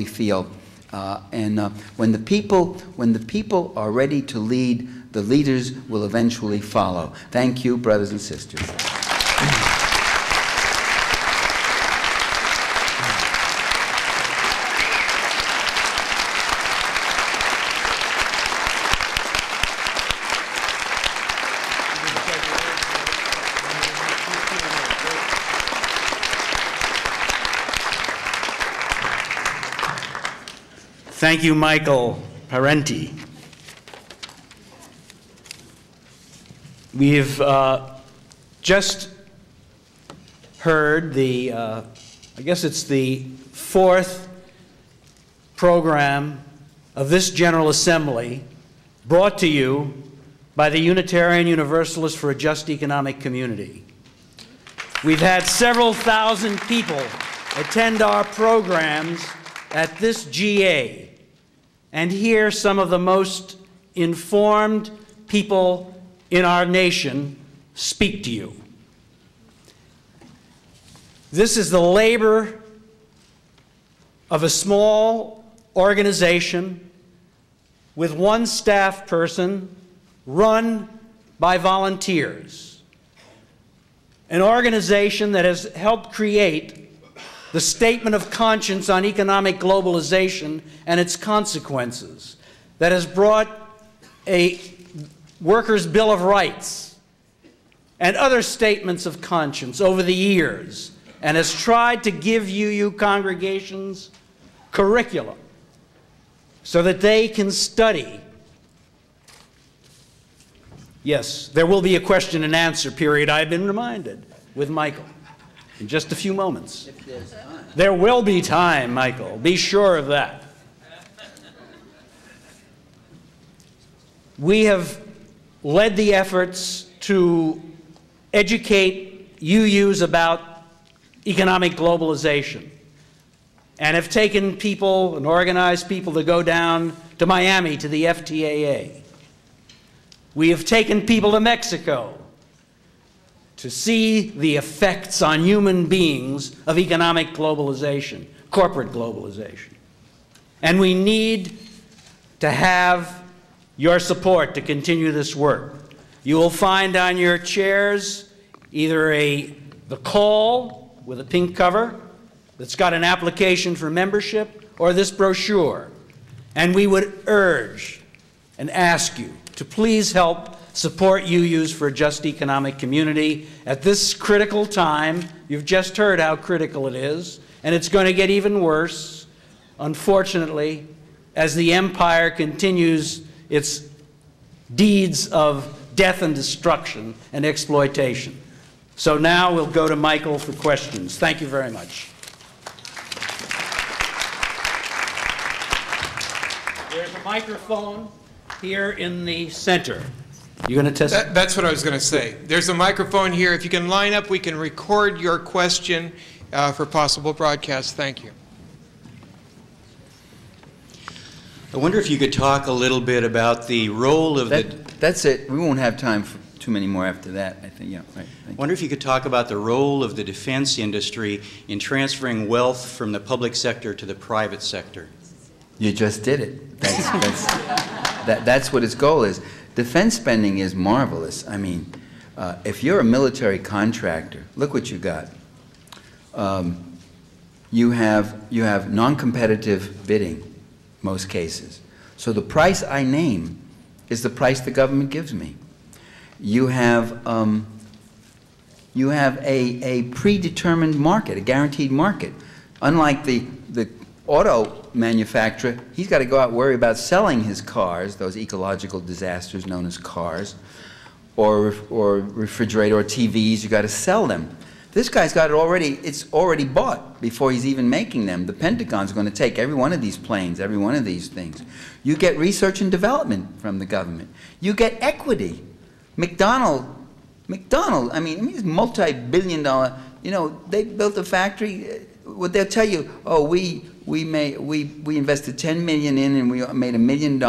feel. When the people are ready to lead, the leaders will eventually follow. Thank you, brothers and sisters. Thank you, Michael Parenti. We've just heard the, I guess it's the fourth program of this General Assembly brought to you by the Unitarian Universalist for a Just Economic Community. We've had several thousand people attend our programs at this GA and hear some of the most informed people in our nation speak to you. This is the labor of a small organization with one staff person run by volunteers. An organization that has helped create the statement of conscience on economic globalization and its consequences, that has brought a workers' bill of rights and other statements of conscience over the years, and has tried to give you congregations curriculum so that they can study. Yes, there will be a question and answer period, I've been reminded, with Michael in just a few moments. If there's time. There will be time, Michael. Be sure of that. We have led the efforts to educate UUs about economic globalization and have taken people and organized people to go down to Miami to the FTAA. We have taken people to Mexico to see the effects on human beings of economic globalization, corporate globalization. And we need to have your support to continue this work. You will find on your chairs either the call with a pink cover that's got an application for membership, or this brochure. And we would urge and ask you to please help support UUs for a Just Economic Community at this critical time. You've just heard how critical it is, and it's going to get even worse, unfortunately, as the empire continues its deeds of death and destruction and exploitation. So now we'll go to Michael for questions. Thank you very much. There's a microphone here in the center. You're going to test? That's what I was going to say. There's a microphone here. If you can line up, we can record your question for possible broadcast. Thank you. I wonder if you could talk a little bit about the role of That's it. We won't have time for too many more after that, I think. Yeah, right. I wonder if you could talk about the role of the defense industry in transferring wealth from the public sector to the private sector. You just did it. That's what its goal is. Defense spending is marvelous. I mean, if you're a military contractor, look what you got. You have non-competitive bidding, most cases. So the price I name is the price the government gives me. You have a predetermined market, a guaranteed market. Unlike the auto manufacturer, he's got to go out and worry about selling his cars, those ecological disasters known as cars, or refrigerator or TVs, you got to sell them. This guy's got it already, it's already bought before he's even making them. The Pentagon's going to take every one of these planes, every one of these things. You get research and development from the government. You get equity. McDonald, I mean, it's multi-billion-dollar, you know, they built a factory. What they'll tell you, oh, we invested $10 million in and we made $1 million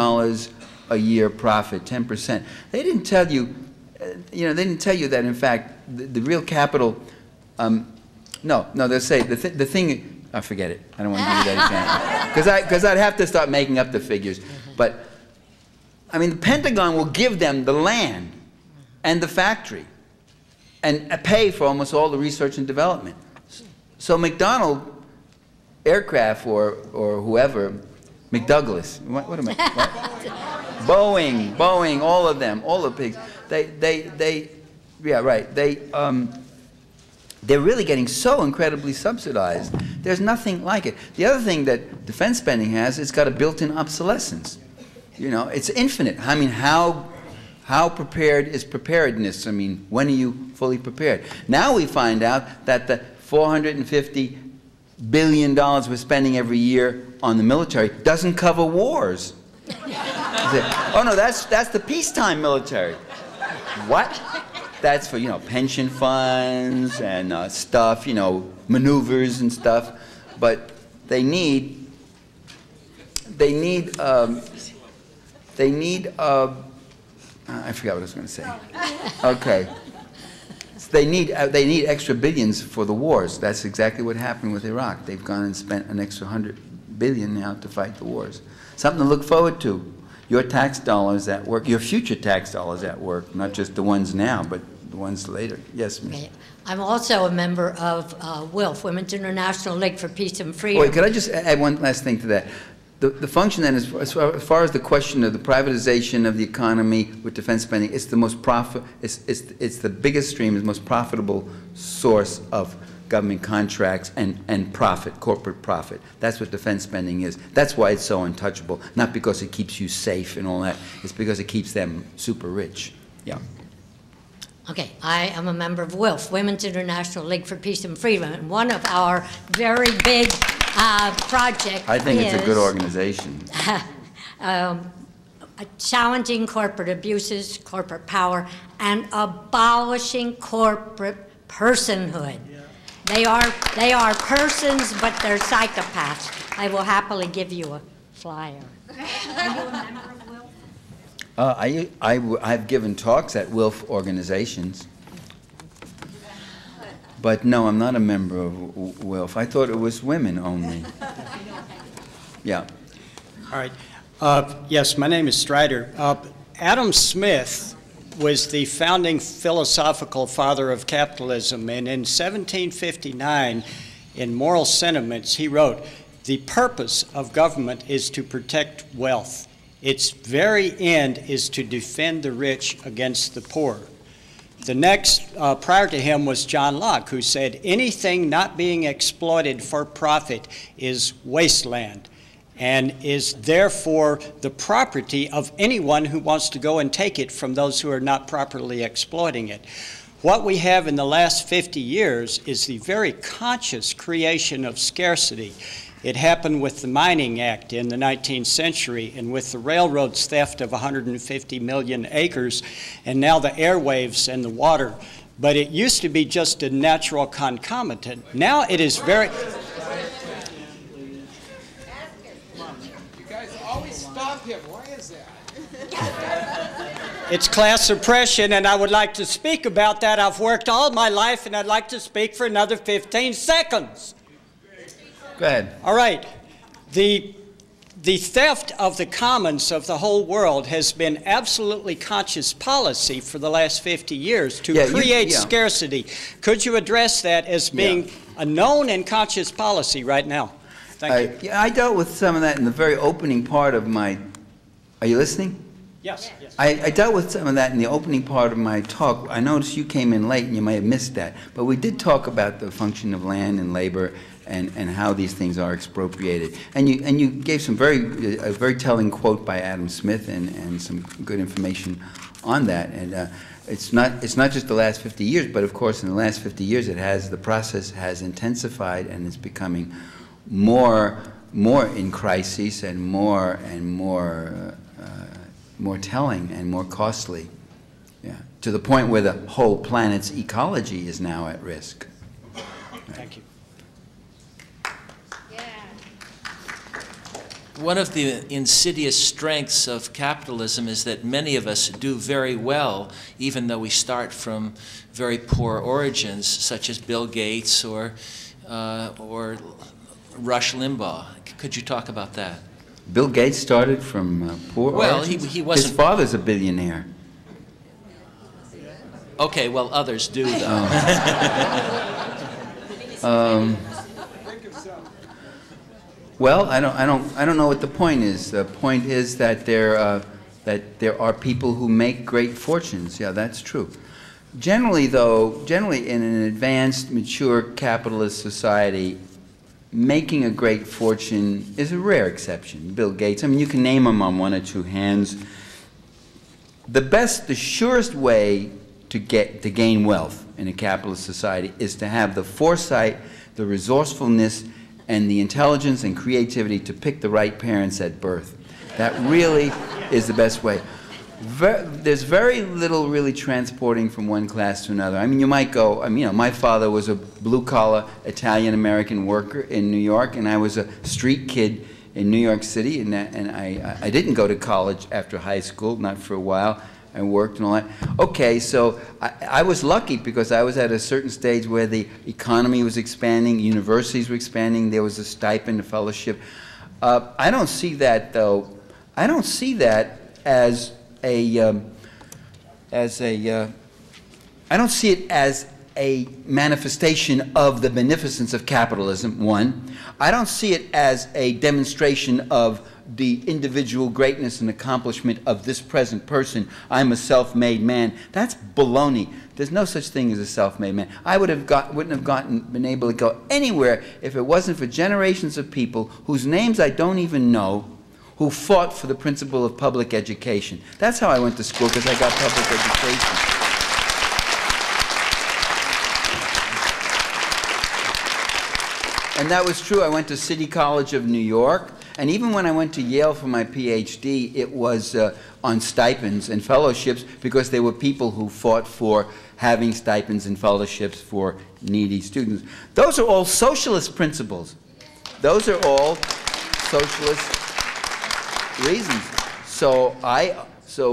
a year profit, 10%. They didn't tell you, they didn't tell you that in fact the real capital. No, they'll say the thing. I forget it. I don't want to give you that example because I'd have to start making up the figures. But I mean, the Pentagon will give them the land and the factory, and pay for almost all the research and development. So McDonnell Aircraft or whoever, McDouglas, what am I? What? Boeing, all of them, all the pigs. Yeah, right. They're really getting so incredibly subsidized. There's nothing like it. The other thing that defense spending has, it's got a built-in obsolescence. You know, it's infinite. I mean, how prepared is preparedness? I mean, when are you fully prepared? Now we find out that the $450 billion we're spending every year on the military doesn't cover wars. Oh no, that's the peacetime military. What? That's for, pension funds and stuff, maneuvers and stuff. But they need I forgot what I was going to say. Okay. They need extra billions for the wars. That's exactly what happened with Iraq. They've gone and spent an extra $100 billion now to fight the wars. Something to look forward to. Your tax dollars at work, your future tax dollars at work, not just the ones now, but the ones later. Yes, Ms. Okay. I'm also a member of WILF, Women's International League for Peace and Freedom. Wait, could I just add one last thing to that? The function then is, as far as the question of the privatization of the economy with defense spending, it's the most it's the biggest stream, the most profitable source of government contracts and profit, corporate profit. That's what defense spending is. That's why it's so untouchable. Not because it keeps you safe and all that. It's because it keeps them super rich. Yeah. Okay, I am a member of WILF, Women's International League for Peace and Freedom, and one of our very big projects I think it's a good organization. Challenging corporate abuses, corporate power, and abolishing corporate personhood. They are persons, but they're psychopaths. I will happily give you a flyer. Are you a member of WILF? I've given talks at WILF organizations, but no, I'm not a member of WILF. I thought it was women only. Yeah. All right. Yes, my name is Strider. Adam Smith was the founding philosophical father of capitalism, and in 1759, in Moral Sentiments, he wrote, "The purpose of government is to protect wealth. Its very end is to defend the rich against the poor." The next, prior to him, was John Locke, who said, "Anything not being exploited for profit is wasteland, and is therefore the property of anyone who wants to go and take it from those who are not properly exploiting it." What we have in the last 50 years is the very conscious creation of scarcity. It happened with the Mining Act in the 19th century and with the railroads' theft of 150 million acres, and now the airwaves and the water. But it used to be just a natural concomitant. Now it is very... You guys always stop him. Why is that? It's class suppression, and I would like to speak about that. I've worked all my life, and I'd like to speak for another 15 seconds. Go ahead. All right. The the theft of the commons of the whole world has been absolutely conscious policy for the last 50 years to create scarcity. Could you address that as being a known and conscious policy right now? Thank you. Yeah, I dealt with some of that in the very opening part of my... Are you listening? Yes. Yes. I dealt with some of that in the opening part of my talk. I noticed you came in late and you may have missed that. But we did talk about the function of land and labor and how these things are expropriated. And you gave some a very telling quote by Adam Smith and some good information on that. And it's not just the last 50 years, but of course in the last 50 years the process has intensified and it's becoming more in crisis and more telling and more costly, to the point where the whole planet's ecology is now at risk. Thank you. One of the insidious strengths of capitalism is that many of us do very well, even though we start from very poor origins, such as Bill Gates or Rush Limbaugh. Could you talk about that? Bill Gates started from poor origins? He wasn't. His father's a billionaire. Okay, well, others do, though. Well, I don't know what the point is. The point is that there are people who make great fortunes. Yeah, that's true. Generally in an advanced, mature capitalist society, making a great fortune is a rare exception. Bill Gates, I mean, you can name them on one or two hands. The surest way to gain wealth in a capitalist society is to have the foresight, the resourcefulness, and the intelligence and creativity to pick the right parents at birth. That really is the best way. There's very little really transporting from one class to another. I mean, you might go, my father was a blue-collar Italian-American worker in New York, and I was a street kid in New York City, and I didn't go to college after high school, not for a while. I worked and all that. Okay, so I was lucky because I was at a certain stage where the economy was expanding, universities were expanding, there was a stipend, a fellowship. I don't see that, though. I don't see that I don't see it as a manifestation of the beneficence of capitalism, one. I don't see it as a demonstration of the individual greatness and accomplishment of this present person. I'm a self-made man. That's baloney. There's no such thing as a self-made man. I wouldn't have been able to go anywhere if it wasn't for generations of people whose names I don't even know, who fought for the principle of public education. That's how I went to school, because I got public education. And that was true. I went to City College of New York, and even when I went to Yale for my PhD, it was on stipends and fellowships, because there were people who fought for having stipends and fellowships for needy students. Those are all socialist principles. Those are all socialist reasons. So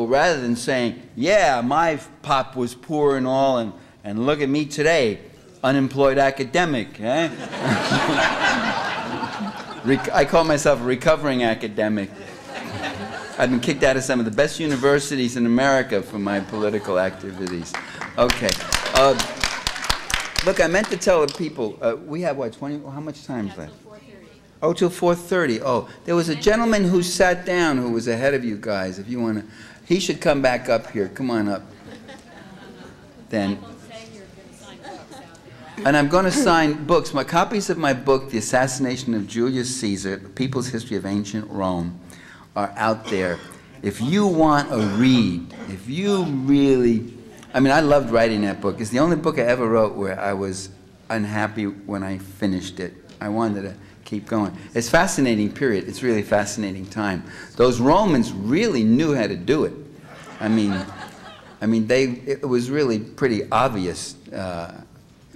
rather than saying, yeah, my pop was poor and all, and look at me today, unemployed academic, eh? I call myself a recovering academic. I've been kicked out of some of the best universities in America for my political activities. Okay. Look, I meant to tell the people, we have, what, 20, how much time is left? Oh, till 4:30. Oh, there was a gentleman who sat down who was ahead of you guys. If you want to, he should come back up here. Come on up. Then. And I'm going to sign books. My copies of my book, The Assassination of Julius Caesar, The People's History of Ancient Rome, are out there. If you want a read, if you really, I mean, I loved writing that book. It's the only book I ever wrote where I was unhappy when I finished it. I wanted to keep going. It's a fascinating period. It's really a fascinating time. Those Romans really knew how to do it. I mean, it was really pretty obvious.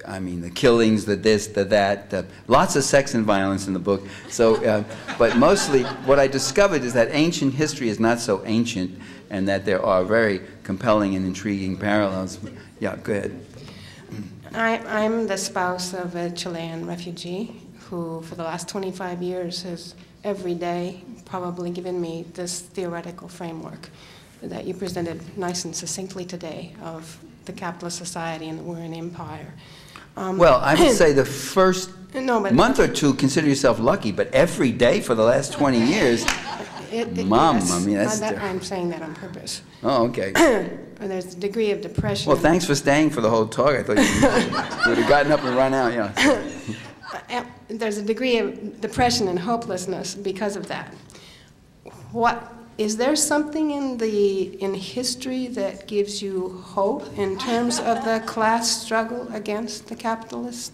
I mean, the killings, the this, the that, lots of sex and violence in the book. So, but mostly what I discovered is that ancient history is not so ancient, and that there are very compelling and intriguing parallels. Yeah, go ahead. I'm the spouse of a Chilean refugee who, for the last 25 years, has every day, probably given me this theoretical framework that you presented nice and succinctly today of the capitalist society and that we're an empire. Well, I would say the first month or two, consider yourself lucky, but every day for the last 20 years, Mom, yes, I mean, that's... I'm saying that on purpose. Oh, okay. There's a degree of depression. Well, thanks for staying for the whole talk. I thought you would have gotten up and run out, yeah. There's a degree of depression and hopelessness because of that. Is there something in history that gives you hope in terms of the class struggle against the capitalist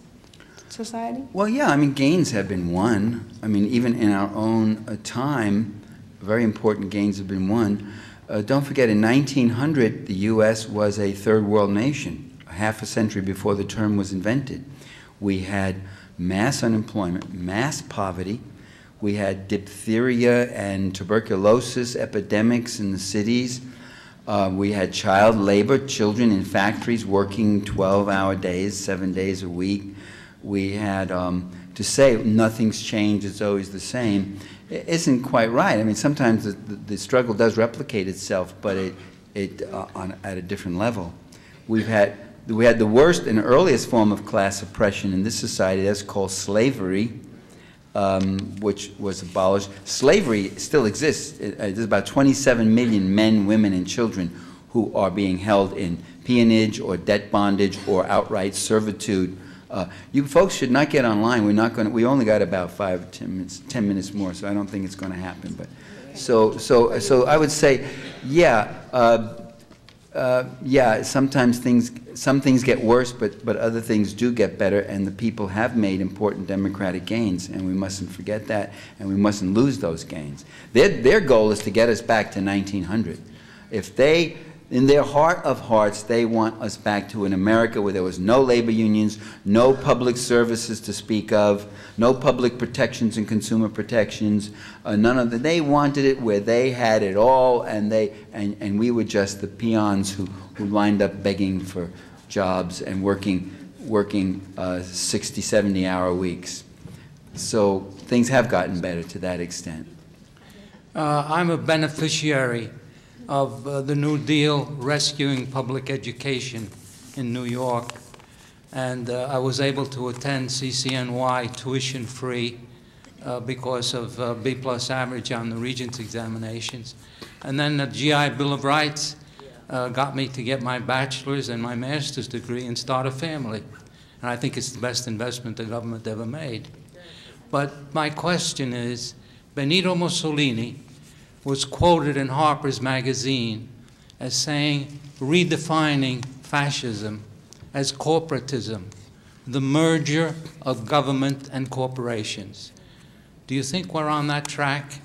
society? Well, yeah, I mean, gains have been won. I mean, even in our own time, very important gains have been won. Don't forget, in 1900, the U.S. was a third world nation, half a century before the term was invented. We had mass unemployment, mass poverty. We had diphtheria and tuberculosis epidemics in the cities. We had child labor, children in factories working 12-hour days, 7 days a week. We had, to say nothing's changed, it's always the same, it isn't quite right. I mean, sometimes the struggle does replicate itself, but at a different level. We had the worst and earliest form of class oppression in this society. That's called slavery, which was abolished. Slavery still exists. There's about 27 million men, women, and children who are being held in peonage or debt bondage or outright servitude. You folks should not get online. We're not going to. We only got about 5 or 10 minutes more, so I don't think it's going to happen. But so I would say, yeah. Yeah, sometimes some things get worse, but other things do get better, and the people have made important democratic gains, and we mustn't forget that, and we mustn't lose those gains. Their goal is to get us back to 1900. If they, in their heart of hearts, they want us back to an America where there was no labor unions, no public services to speak of, no public protections and consumer protections, none of that. They wanted it where they had it all, and we were just the peons who lined up begging for jobs and working 60, 70-hour weeks. So things have gotten better to that extent. I'm a beneficiary of the New Deal rescuing public education in New York. And I was able to attend CCNY tuition-free because of B+ average on the Regents examinations. And then the GI Bill of Rights got me to get my bachelor's and my master's degree and start a family. And I think it's the best investment the government ever made. But my question is, Benito Mussolini was quoted in Harper's Magazine as saying, redefining fascism as corporatism, the merger of government and corporations. Do you think we're on that track?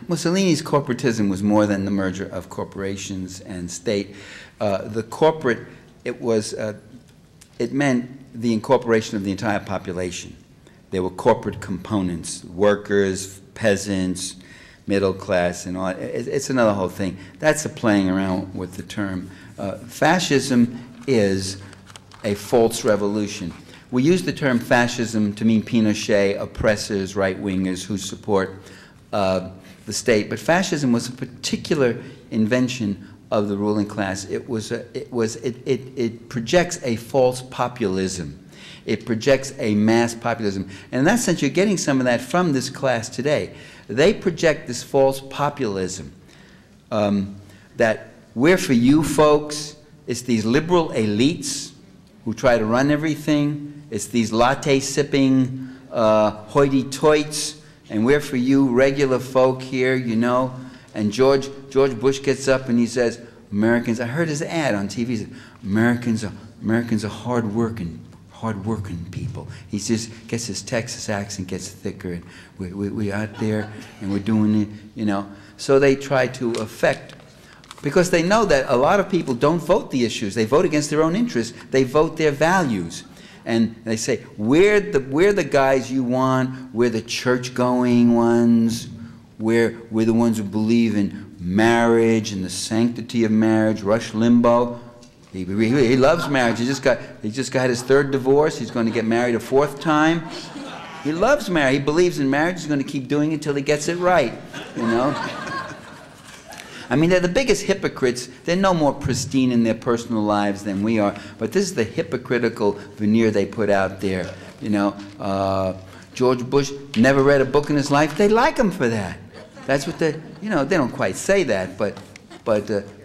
Mussolini's corporatism was more than the merger of corporations and state. The corporate, it meant the incorporation of the entire population. There were corporate components, workers, peasants, middle class, and all. It's another whole thing. That's a playing around with the term. Fascism is a false revolution. We use the term fascism to mean Pinochet, oppressors, right-wingers who support the state. But fascism was a particular invention of the ruling class. It projects a false populism. It projects a mass populism. And in that sense, you're getting some of that from this class today. They project this false populism that we're for you folks. It's these liberal elites who try to run everything. It's these latte-sipping hoity-toits, and we're for you regular folk here, you know. And George Bush gets up and he says, Americans, I heard his ad on TV, he said, Americans are hard-working people. He just gets his Texas accent gets thicker, and we out there and we're doing it, you know. So they try to affect, because they know that a lot of people don't vote the issues. They vote against their own interests. They vote their values. And they say, we're the guys you want. We're the church-going ones. We're the ones who believe in marriage and the sanctity of marriage. Rush Limbaugh. He loves marriage. He just got his 3rd divorce. He's going to get married a 4th time. He loves marriage. He believes in marriage. He's going to keep doing it until he gets it right, you know. I mean, they're the biggest hypocrites. They're no more pristine in their personal lives than we are. But this is the hypocritical veneer they put out there. You know, George Bush never read a book in his life. They like him for that. That's what they, you know, they don't quite say that, but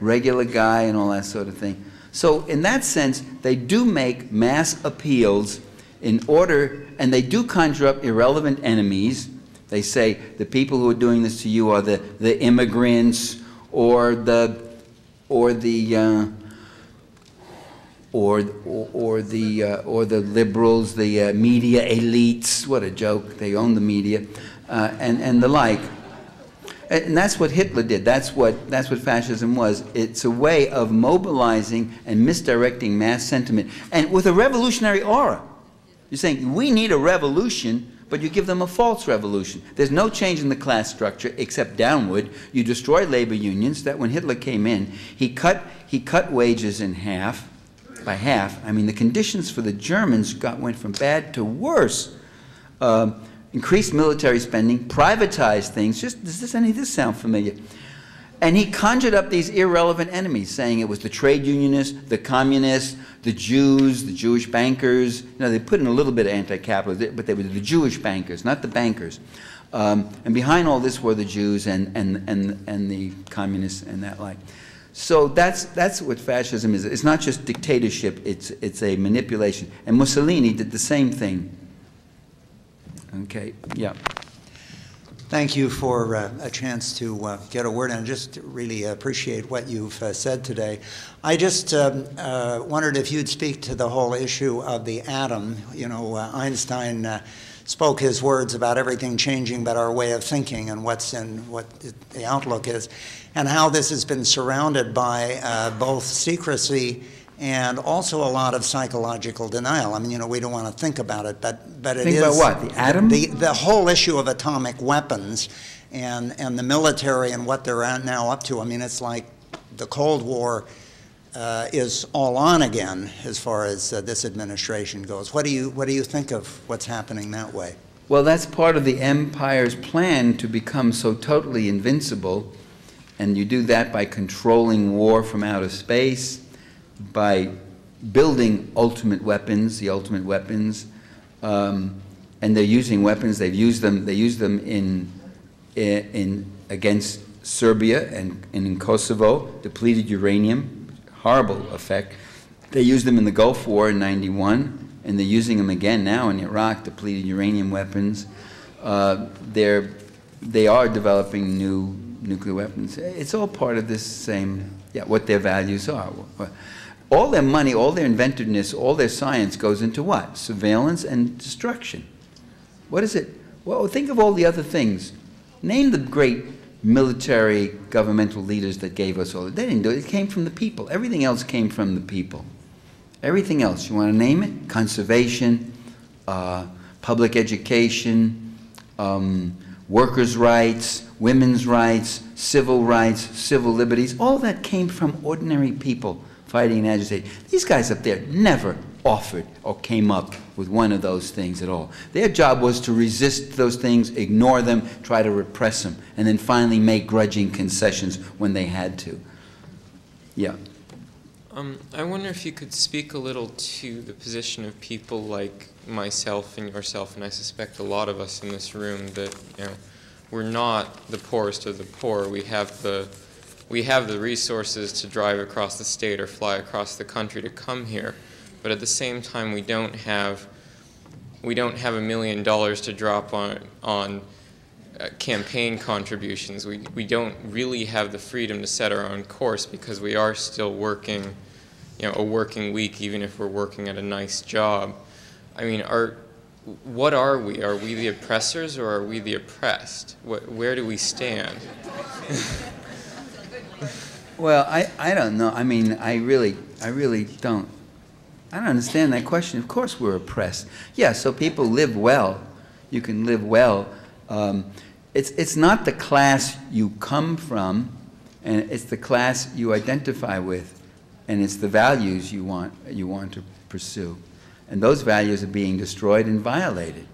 regular guy and all that sort of thing. So in that sense, they do make mass appeals in order, and they do conjure up irrelevant enemies. They say the people who are doing this to you are the immigrants, or the liberals, the media elites. What a joke! They own the media, and the like. And that's what Hitler did. That's what fascism was. It's a way of mobilizing and misdirecting mass sentiment, and with a revolutionary aura. You're saying we need a revolution, but you give them a false revolution. There's no change in the class structure except downward. You destroy labor unions. That when Hitler came in, he cut wages in half, by half. I mean, the conditions for the Germans went from bad to worse. Increased military spending, privatized things. Does any of this sound familiar? And he conjured up these irrelevant enemies, saying it was the trade unionists, the communists, the Jews, the Jewish bankers. You know, they put in a little bit of anti-capitalism, but they were the Jewish bankers, not the bankers. And behind all this were the Jews and the communists and that like. So that's what fascism is. It's not just dictatorship. It's a manipulation. And Mussolini did the same thing. Okay. Yeah. Thank you for a chance to get a word in. Just really appreciate what you've said today. I just wondered if you'd speak to the whole issue of the atom. You know, Einstein spoke his words about everything changing but our way of thinking and what the outlook is, and how this has been surrounded by both secrecy and also a lot of psychological denial. I mean, you know, we don't want to think about it, but it is... Think about what? The atom? The whole issue of atomic weapons and the military and what they're now up to. I mean, it's like the Cold War is all on again as far as this administration goes. What do you think of what's happening that way? Well, that's part of the empire's plan to become so totally invincible, and you do that by controlling war from outer space, by building ultimate weapons, the ultimate weapons, and they're using weapons. They use them against Serbia and in Kosovo, depleted uranium, horrible effect. They used them in the Gulf War in '91, and they're using them again now in Iraq, depleted uranium weapons. They are developing new nuclear weapons. It's all part of this same, what their values are. All their money, all their inventiveness, all their science goes into what? Surveillance and destruction. What is it? Well, think of all the other things. Name the great military governmental leaders that gave us all. They didn't do it. It came from the people. Everything else came from the people. Everything else. You want to name it? Conservation, public education, workers' rights, women's rights, civil liberties. All that came from ordinary people fighting and agitating. These guys up there never offered or came up with one of those things at all. Their job was to resist those things, ignore them, try to repress them, and then finally make grudging concessions when they had to. Yeah. I wonder if you could speak a little to the position of people like myself and yourself, and I suspect a lot of us in this room, that we're not the poorest of the poor. We have the resources to drive across the state or fly across the country to come here, but at the same time we don't have $1 million to drop on campaign contributions. We don't really have the freedom to set our own course because we are still working, a working week, even if we're working at a nice job. I mean, what are we? Are we the oppressors or are we the oppressed? Where do we stand? Well, I don't know. I mean, I really don't. I don't understand that question. Of course we're oppressed. Yeah, so people live well. You can live well. It's not the class you come from, and it's the class you identify with. and it's the values you want to pursue. And those values are being destroyed and violated.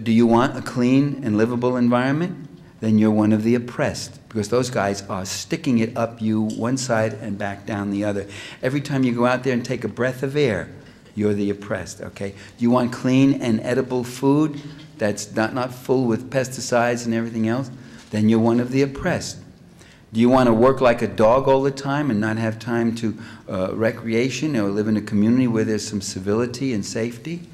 Do you want a clean and livable environment? Then you're one of the oppressed, because those guys are sticking it up you one side and back down the other. Every time you go out there and take a breath of air, you're the oppressed, okay? Do you want clean and edible food that's not full with pesticides and everything else? Then you're one of the oppressed. Do you want to work like a dog all the time and not have time to recreation, or live in a community where there's some civility and safety?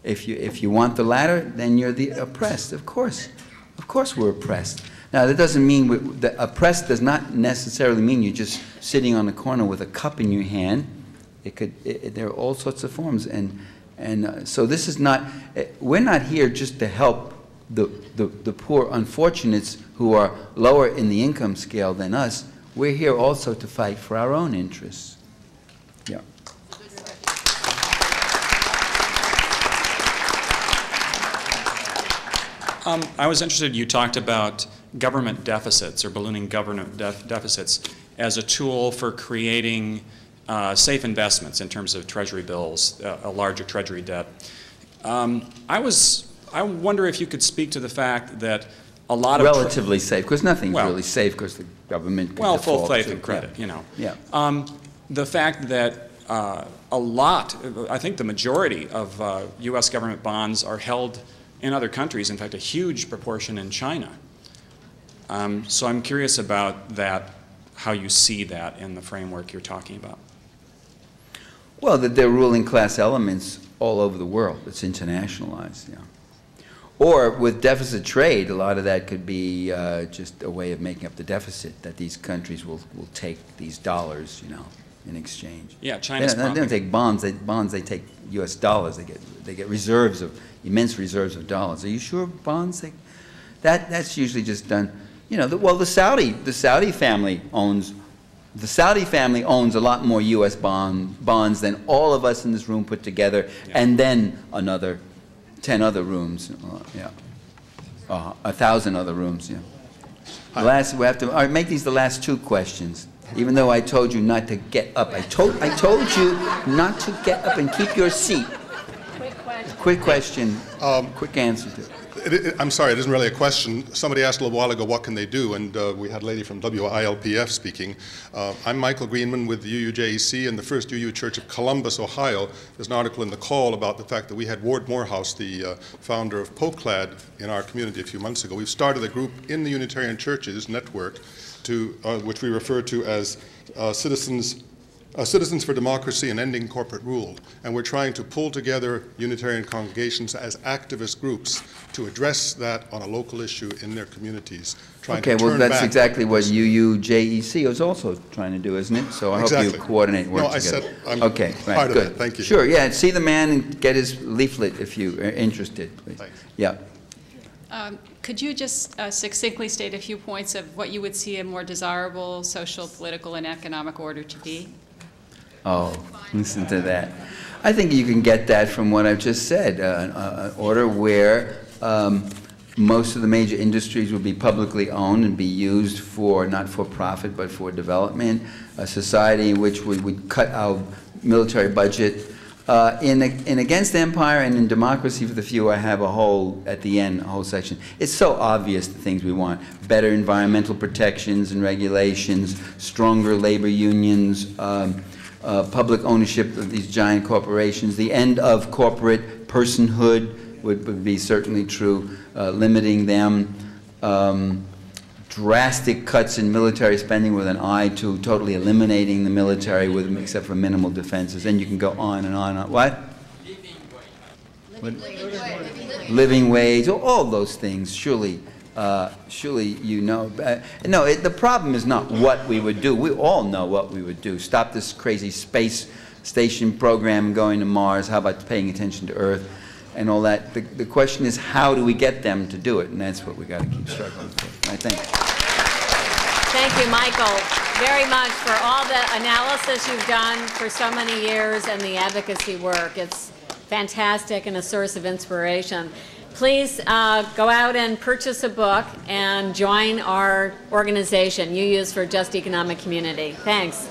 If you want the latter, then you're the oppressed, of course. Of course we're oppressed. Now, that doesn't mean, the oppressed does not necessarily mean you're just sitting on the corner with a cup in your hand. There are all sorts of forms. And so this is not, we're not here just to help the poor unfortunates who are lower in the income scale than us. We're here also to fight for our own interests. Yeah. I was interested, you talked about government deficits or ballooning government deficits as a tool for creating safe investments in terms of Treasury bills, a larger Treasury debt. I wonder if you could speak to the fact that a lot of relatively safe, because nothing's really safe, because the government can full faith and credit, you know. Yeah. The fact that a lot, I think the majority of U.S. government bonds are held in other countries, in fact, a huge proportion in China. So I'm curious about that, how you see that in the framework you're talking about. Well, that there are ruling class elements all over the world. It's internationalized, yeah. Or with deficit trade, a lot of that could be just a way of making up the deficit, that these countries will take these dollars, you know, in exchange. Yeah, China's they don't take bonds. They take U.S. dollars. They get reserves of immense reserves of dollars. Are you sure bonds? That's usually just done. You know, the Saudi family owns. The Saudi family owns a lot more U.S. bonds than all of us in this room put together, and then another 10 other rooms. Yeah, 1,000 other rooms. Yeah. We have to. All right, make these the last two questions. Even though I told you not to get up, I told you not to get up and keep your seat. Quick question. Quick answer to it. I'm sorry, it isn't really a question. Somebody asked a little while ago, what can they do? And we had a lady from WILPF speaking. I'm Michael Greenman with the UUJEC and the First UU Church of Columbus, Ohio. There's an article in the Call about the fact that we had Ward Morehouse, the founder of POCLAD, in our community a few months ago. We've started a group in the Unitarian Churches network, which we refer to as Citizens for Democracy and Ending Corporate Rule. And we're trying to pull together Unitarian congregations as activist groups to address that on a local issue in their communities. Okay, well, that's exactly what UUJEC is also trying to do, isn't it? So I hope you coordinate, work together. Said I'm okay, right, part good. of that. Thank you. Sure, yeah, see the man and get his leaflet if you are interested, please. Thanks. Yeah. Could you just succinctly state a few points of what you would see a more desirable social, political, and economic order to be? Oh, listen to that. I think you can get that from what I've just said, an order where most of the major industries would be publicly owned and be used for, not for profit, but for development, a society in which we would cut our military budget. In Against Empire and in Democracy for the Few, I have at the end, a whole section. It's so obvious the things we want. Better environmental protections and regulations, stronger labor unions, public ownership of these giant corporations, the end of corporate personhood would be certainly true, limiting them, drastic cuts in military spending with an eye to totally eliminating the military except for minimal defenses. And you can go on and on. What? Living wage, all those things, surely. Surely you know. No, the problem is not what we would do. We all know what we would do. Stop this crazy space station program going to Mars. How about paying attention to Earth and all that? The question is, how do we get them to do it? And that's what we got to keep struggling for, I think. Thank you, Michael, very much for all the analysis you've done for so many years and the advocacy work. It's fantastic and a source of inspiration. Please go out and purchase a book and join our organization, UUs for Just Economic Community. Thanks.